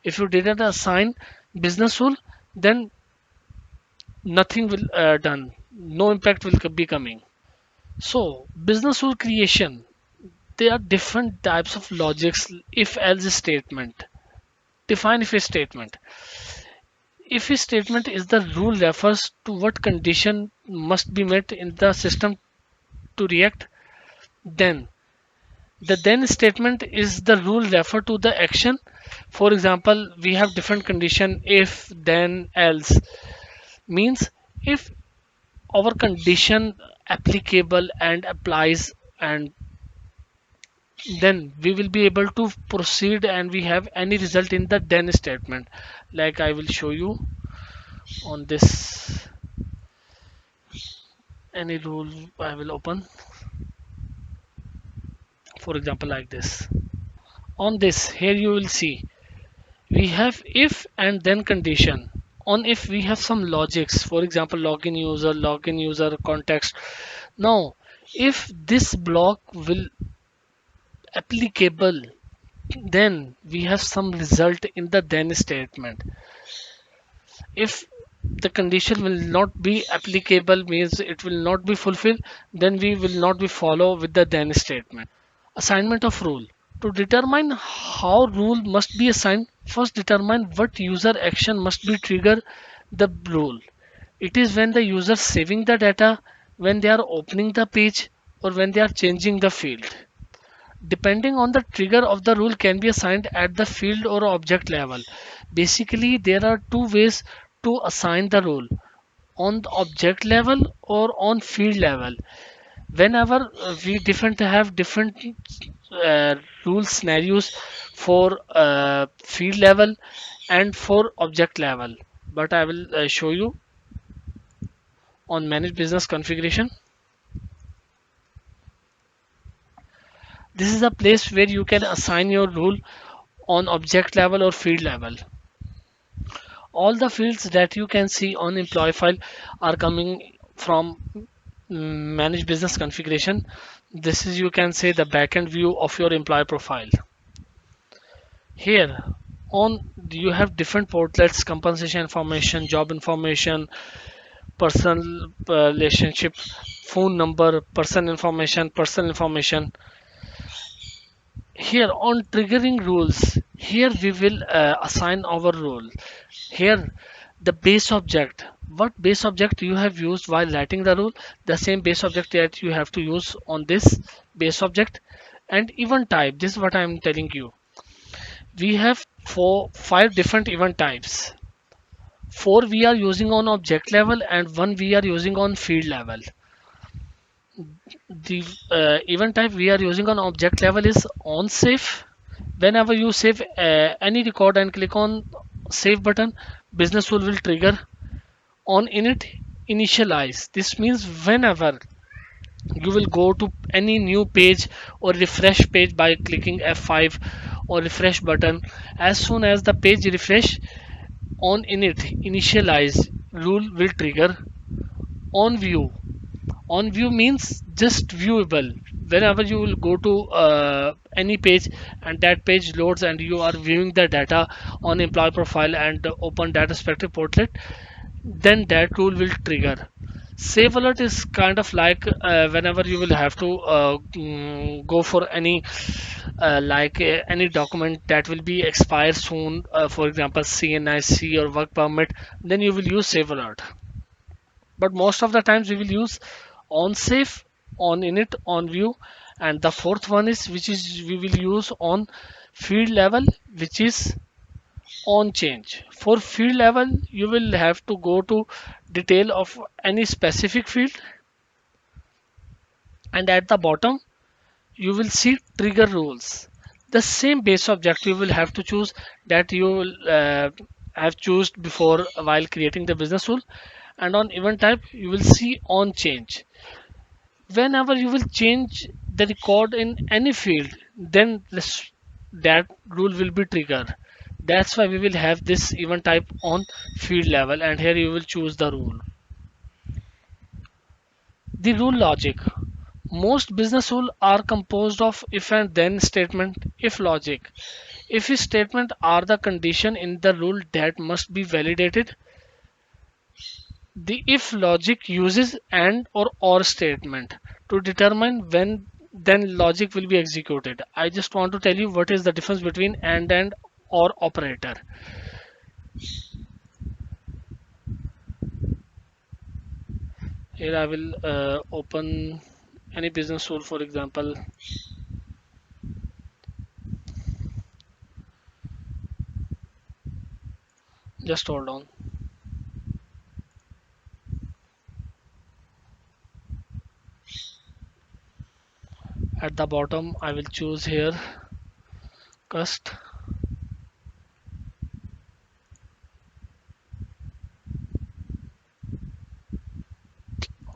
If you didn't assign business rule, then nothing will done, no impact will be coming. So business rule creation, there are different types of logics. If else statement, define if statement. If statement is the rule refers to what condition must be met in the system to react. Then the then statement is the rule refer to the action. For example, we have different condition: if, then, else. Means if our condition applicable and applies, and then we will be able to proceed and we have any result in the then statement. Like I will show you on this any rule I will open, for example like this. On this here you will see we have if and then condition. On if we have some logics, for example login user context. Now if this block will applicable, then we have some result in the then statement. If the condition will not be applicable, means it will not be fulfilled, then we will not be follow with the then statement. Assignment of rule. To determine how rule must be assigned, first determine what user action must be trigger the rule. It is when the user saving the data, when they are opening the page, or when they are changing the field. Depending on the trigger of the rule can be assigned at the field or object level. Basically there are two ways to assign the rule, on the object level or on field level. Whenever we different have different uh, rule scenarios for field level and for object level, but I will show you on manage business configuration. This is a place where you can assign your rule on object level or field level. All the fields that you can see on employee file are coming from manage business configuration. This is, you can say, the backend view of your employee profile. Here on you have different portlets, compensation information, job information, personal relationship, phone number, personal information. Here on triggering rules, here we will assign our rule. Here the base object, what base object you have used while writing the rule, the same base object that you have to use on this base object. And event type, this is what I am telling you, we have five different event types. Four we are using on object level and one we are using on field level. The event type we are using on object level is on save. Whenever you save any record and click on save button, business tool will trigger. On init, initialize. This means whenever you will go to any new page or refresh page by clicking F5 or refresh button, as soon as the page refresh, on init, initialize rule will trigger. On view, on view means just viewable. Whenever you will go to any page and that page loads and you are viewing the data on employee profile and open that respective portlet, then that rule will trigger. Save alert is kind of like whenever you will have to go for any any document that will be expired soon, for example CNIC or work permit, then you will use save alert. But most of the times we will use on save, on init, on view, and the fourth one is which is we will use on field level, which is on change. For field level you will have to go to detail of any specific field, and at the bottom you will see trigger rules. The same base object you will have to choose that you will have chosen before while creating the business rule. And on event type you will see on change. Whenever you will change the record in any field, then that rule will be triggered. That's why we will have this event type on field level, and here you will choose the rule. The rule logic. Most business rules are composed of if and then statement. If logic, if statement are the condition in the rule that must be validated. The if logic uses and or statement to determine when then logic will be executed. I just want to tell you what is the difference between and or operator. Here I will open any business rule, for example. Just hold on. At the bottom I will choose here cust.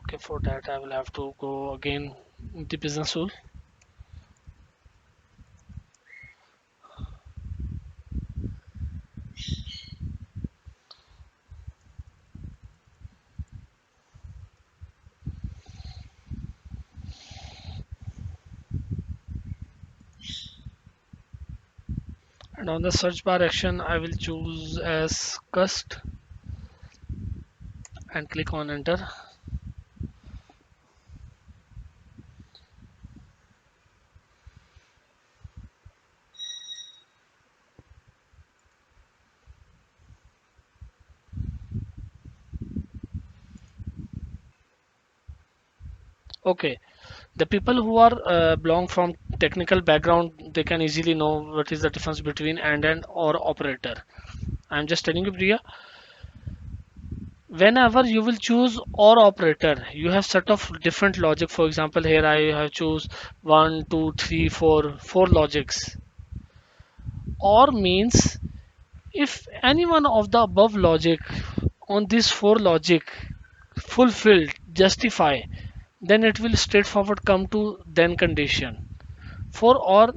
Okay, For that, I will have to go again the business rule. And on the search bar action, I will choose as cust and click on enter. Okay, the people who are belong from technical background, they can easily know what is the difference between and or operator. I'm just telling you, Priya, whenever you will choose or operator, you have set of different logic. For example, here I have choose one, two, three, four logics. Or means if any one of the above logic on these four logic fulfilled, justify, then it will straightforward come to then condition. For or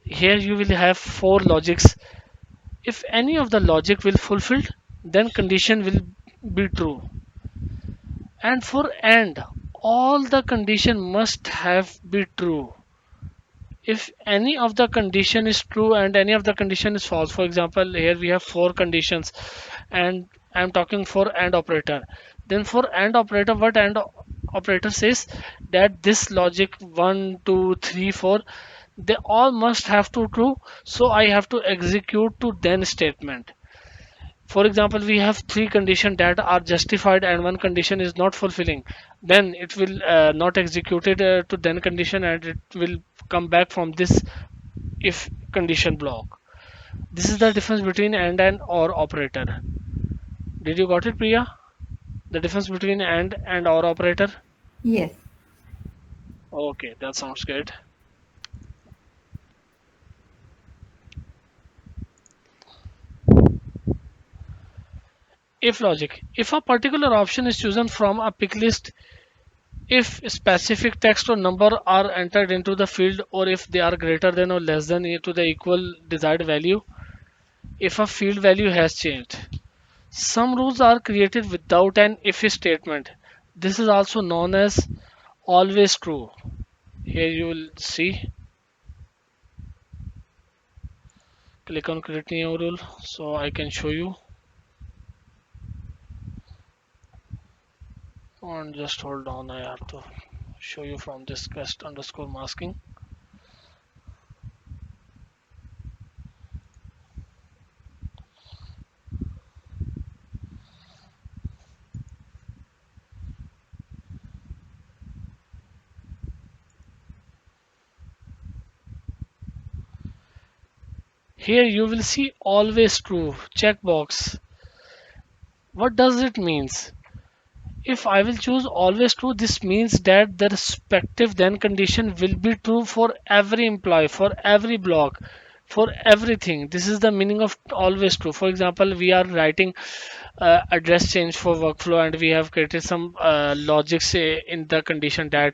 here you will have four logics. If any of the logic will fulfilled, then condition will be true. And for and, all the condition must have be true. If any of the condition is true and any of the condition is false, for example, here we have four conditions, and I'm talking for and operator. Then for and operator, what and operator says that this logic one, two, three, four, they all must have to true. So I have to execute to then statement. For example, we have three conditions that are justified and one condition is not fulfilling. Then it will not executed to then condition and it will come back from this if condition block. This is the difference between and or operator. Did you got it, Priya? The difference between and or operator? Yes. Okay, that sounds good. If logic. If a particular option is chosen from a pick list, if specific text or number are entered into the field, or if they are greater than or less than to the equal desired value, if a field value has changed. Some rules are created without an if statement. This is also known as always true. Here you will see, click on create new rule so I can show you. And just hold on, I have to show you from this quest underscore masking. Here you will see always true checkbox. What does it means? If I will choose always true, this means that the respective then condition will be true for every employee, for every block, for everything. This is the meaning of always true. For example, we are writing address change for workflow and we have created some logics in the condition that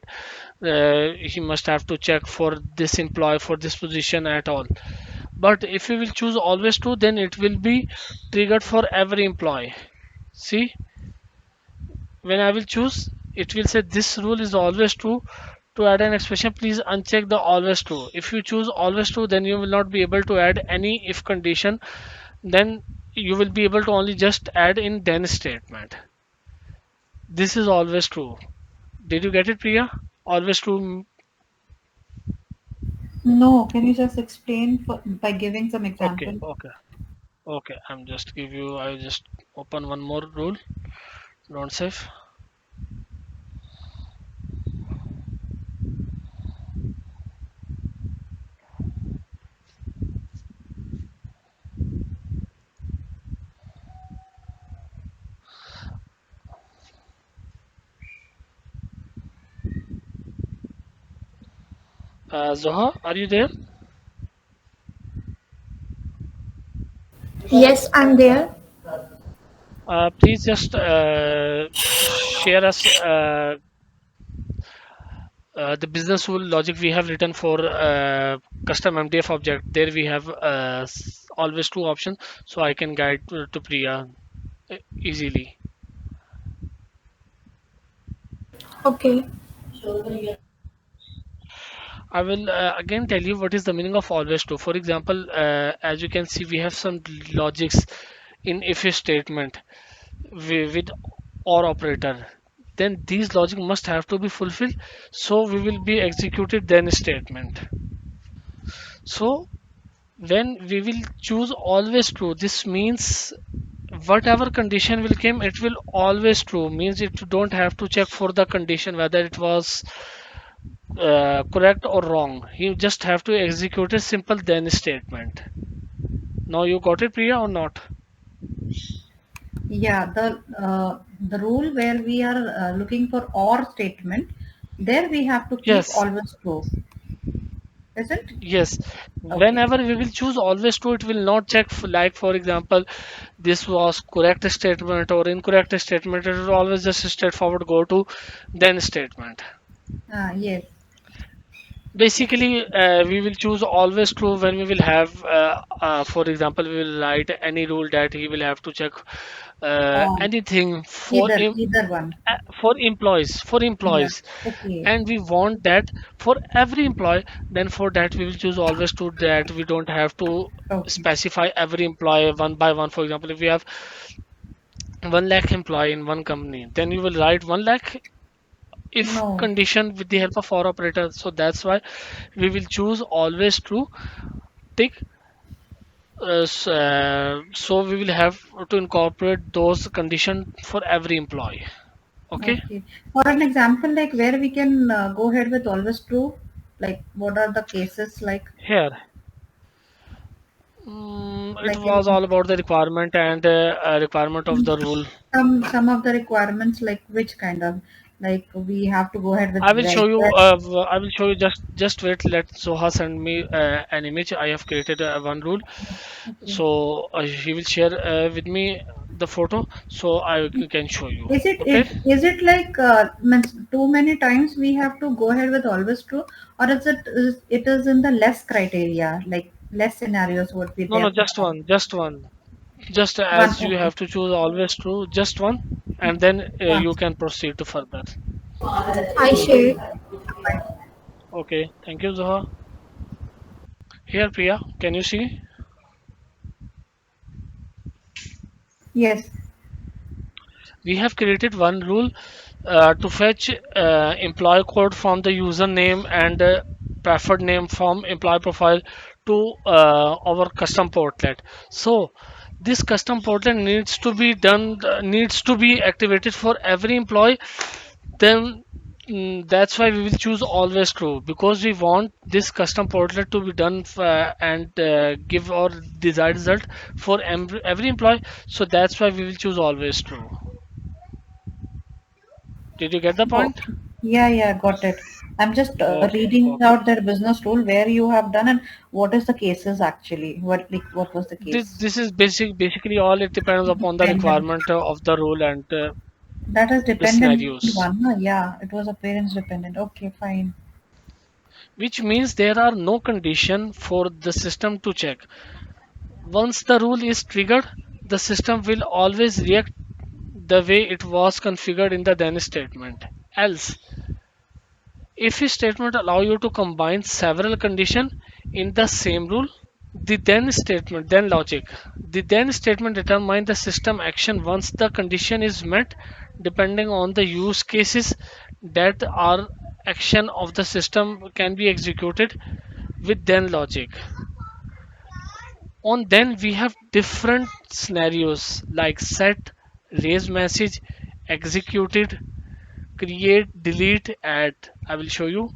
he must have to check for this employee for this position at all. But if we will choose always true, then it will be triggered for every employee. See, when I will choose, it will say this rule is always true. To add an expression, please uncheck the always true. If you choose always true, then you will not be able to add any if condition. Then you will be able to only just add in then statement. This is always true. Did you get it, Priya? Always true. No, can you just explain by giving some Okay, example? okay, okay. I'm just give you. I just open one more rule. Don't save. Zoha, are you there? Yes, I'm there. Please just share us the business rule logic we have written for custom MDF object. There we have always true option, so I can guide to Priya easily. Okay. I will again tell you what is the meaning of always true. For example, as you can see, we have some logics in if statement with or operator. Then these logic must have to be fulfilled, so we will be executed then statement. So when we will choose always true, this means whatever condition will come, it will always true. Means it don't have to check for the condition whether it was correct or wrong. You just have to execute a simple then statement. Now you got it, Priya, or not? Yeah, the rule where we are looking for or statement, there we have to keep Yes, always true, isn't? yes. Okay. Whenever we will choose always true, it will not check like for example, this was correct statement or incorrect statement. It will always just straightforward go to then statement. Yes. Okay. Basically, we will choose always true when we will have, for example, we will write any rule that he will have to check Um, anything for either one. for Yeah. employees, Okay. and we want that for every employee. Then for that we will choose always true, that we don't have to Okay. specify every employee one by one. For example, if we have 1 lakh employee in one company, then we will write 1 lakh if No. condition with the help of for operator. So that's why we will choose always true tick. So we will have to incorporate those condition for every employee. Okay. Okay. For an example, like where we can go ahead with always true, like what are the cases like? Here, it Like was in all about the requirement and requirement of the rule. some of the requirements, like which kind of, like we have to go ahead with I will show like you. that. I will show you. Just wait. Let Soha send me an image. I have created one rule. Okay. So he will share with me the photo, so I can show you. Okay. Is it like means too many times we have to go ahead with always true, or it is in the less criteria, like less scenarios would be No, there no, for just that? one. Just one. Just One. as you Okay. have to choose always true, just one, and then One. you can proceed to further. I share. Okay. Thank you, Zoha. Here, Priya, can you see? Yes. We have created one rule to fetch employee code from the username and preferred name from employee profile to our custom portlet. So this custom portlet needs to be activated for every employee. Then that's why we will choose always true, because we want this custom portlet to be done and give our desired result for every employee. So that's why we will choose always true. Did you get the Oh, point? yeah, yeah, got it. I'm just Okay, reading okay. out their business rule where you have done and what is the cases actually. What was the case? This is basically all. It depends upon the Dependent. requirement of the rule and That is the dependent scenarios, one. Huh? Yeah, it was a parents dependent. Okay, fine. which means there are no condition for the system to check. Once the rule is triggered, the system will always react the way it was configured in the then statement. Else, if a statement allow you to combine several conditions in the same rule, the then logic. The then statement determines the system action once the condition is met, depending on the use cases that are action of the system can be executed with then logic. On then we have different scenarios like set, raise message, executed, create, delete, add. I will show you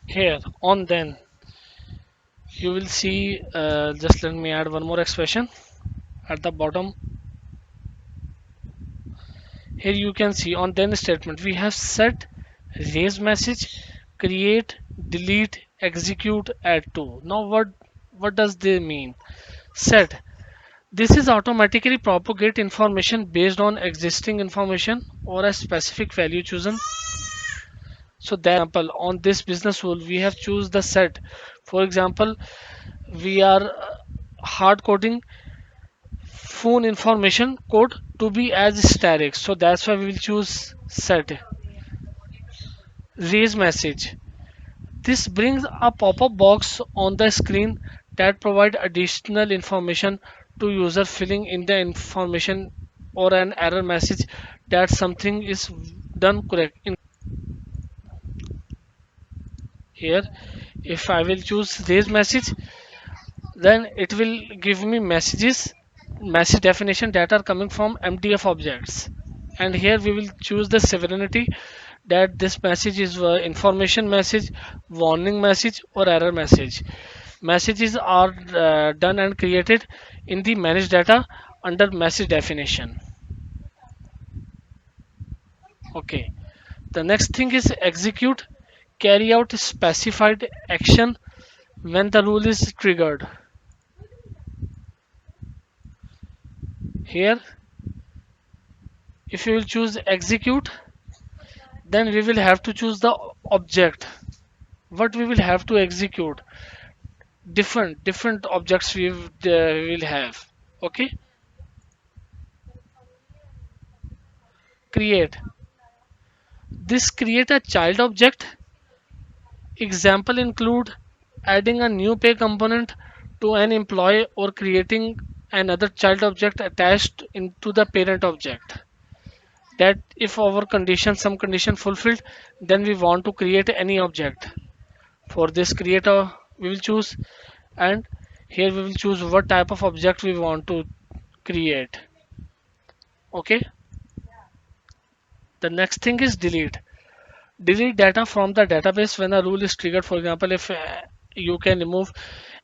here. On then you will see, just let me add one more expression at the bottom. Here you can see on then statement we have set, raise message, create, delete, execute, add to. Now what does they mean? Set. This is automatically propagate information based on existing information or a specific value chosen. So that example on this business rule we have choose the set. For example, we are hard coding phone information code to be as static. So that's why we will choose set. Raise message. This brings a pop-up box on the screen that provide additional information to user filling in the information or an error message that something is done correct. In here, if I will choose raise message, then it will give me message definition that are coming from MDF objects. And here we will choose the severity that this message is information message, warning message, or error message. Messages are done and created in the managed data under message definition. Okay. The next thing is execute, carry out specified action when the rule is triggered. Here, if you will choose execute, then we will have to choose the object. What we will have to execute? Different objects we will have. Okay. Create. This create a child object. Example include adding a new pay component to an employee or creating another child object attached into the parent object. That if our condition some condition fulfilled, then we want to create any object. For this creator we will choose, and here we will choose what type of object we want to create. Okay. The next thing is delete. Delete data from the database when a rule is triggered. For example, if you can remove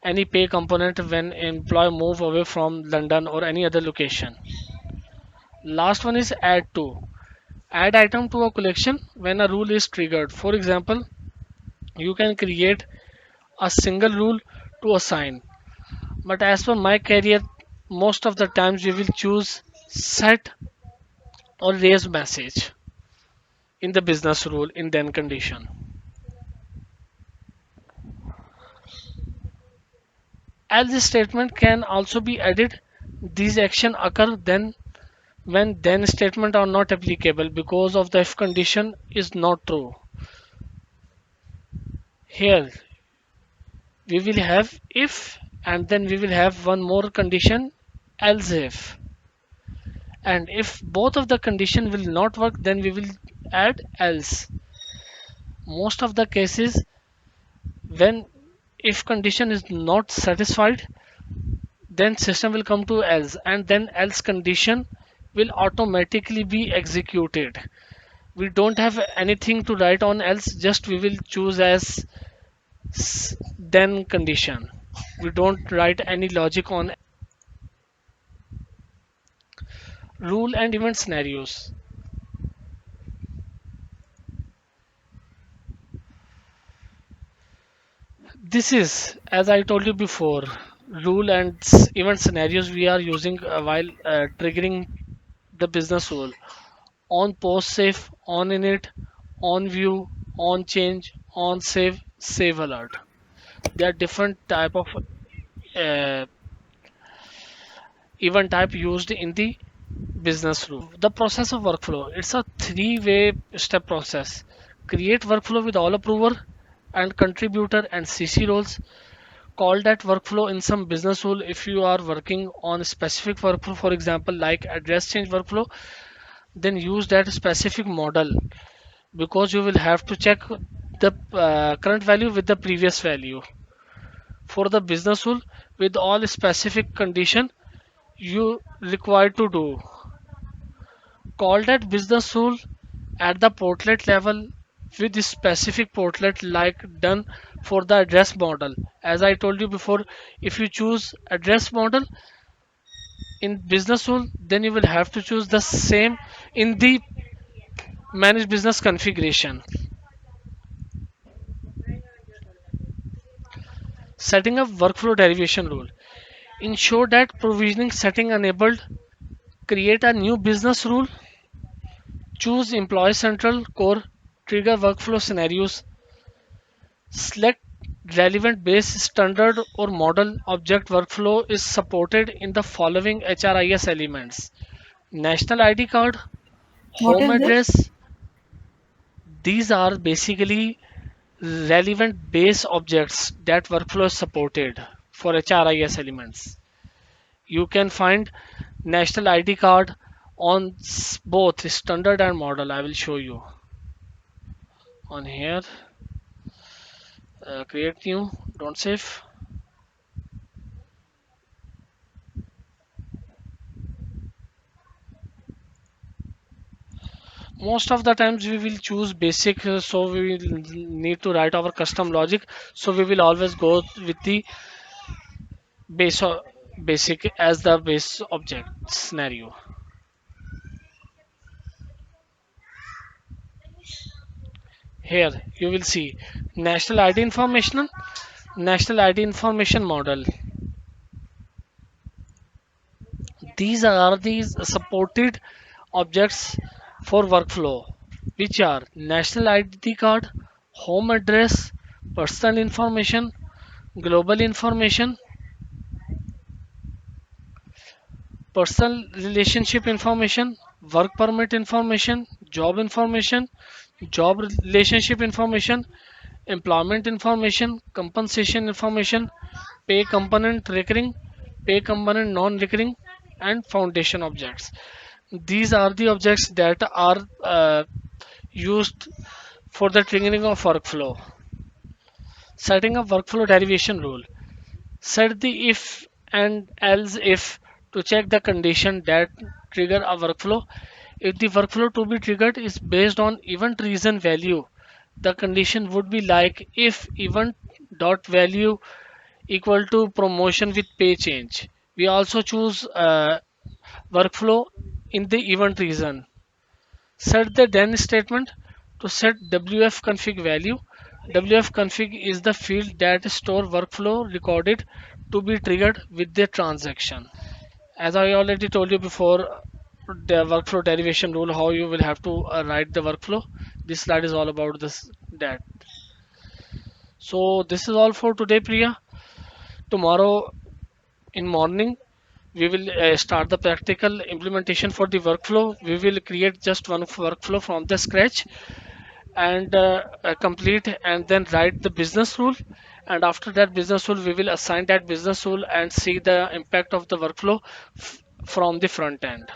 any pay component when employee move away from London or any other location. Last one is add to. Add item to a collection when a rule is triggered. For example, you can create a single rule to assign. But as per my career, most of the times we will choose set or raise message in the business rule in then condition. Else statement can also be added. These action occur then when then statement are not applicable because of the if condition is not true. Here we will have if, and then we will have one more condition, else if. And if both of the condition will not work, then we will add else. Most of the cases when if condition is not satisfied, then system will come to else, and then else condition will automatically be executed. We don't have anything to write on else, just we will choose as then condition. We don't write any logic on rule and event scenarios. This is, as I told you before, rule and event scenarios we are using while triggering the business rule. On post save, on init, on view, on change, on save, save alert. There are different type of uh, event type used in the business rule. The process of workflow, it's a three-way step process. Create workflow with all approver and contributor and CC roles. Call that workflow in some business rule if you are working on a specific workflow, for example like address change workflow, then use that specific model because you will have to check the current value with the previous value. For the business rule with all specific condition you required to do, call that business rule at the portlet level with the specific portlet like done for the address model. As I told you before, if you choose address model in business rule, then you will have to choose the same in the manage business configuration. Setting up workflow derivation rule. Ensure that provisioning setting enabled. Create a new business rule. Choose employee central core. Trigger workflow scenarios. Select relevant base standard or model object workflow is supported in the following HRIS elements. National ID card, What home is this? address. These are basically relevant base objects that workflow is supported for HRIS elements. You can find national ID card on both standard and model. I will show you on here. Create new, don't save. Most of the times we will choose basic, so we will need to write our custom logic. So we will always go with the base basic as the base object scenario. Here you will see national ID information model. These are the supported objects for workflow, which are national ID card, home address, personal information, global information, personal relationship information, work permit information, job relationship information, employment information, compensation information, pay component recurring, pay component non-recurring, and foundation objects. These are the objects that are used for the triggering of workflow. Setting up workflow derivation rule. Set the if and else if to check the condition that trigger a workflow. If the workflow to be triggered is based on event reason value, the condition would be like if event dot value equal to promotion with pay change. We also choose workflow in the event reason. Set the then statement to set WF config value. WF config is the field that store workflow recorded to be triggered with the transaction. As I already told you before, the workflow derivation rule, how you will have to write the workflow. This slide is all about this that. So this is all for today, Priya. Tomorrow in morning we will start the practical implementation for the workflow. We will create just one workflow from the scratch and complete and then write the business rule, and after that business rule we will assign that business rule and see the impact of the workflow from the front end.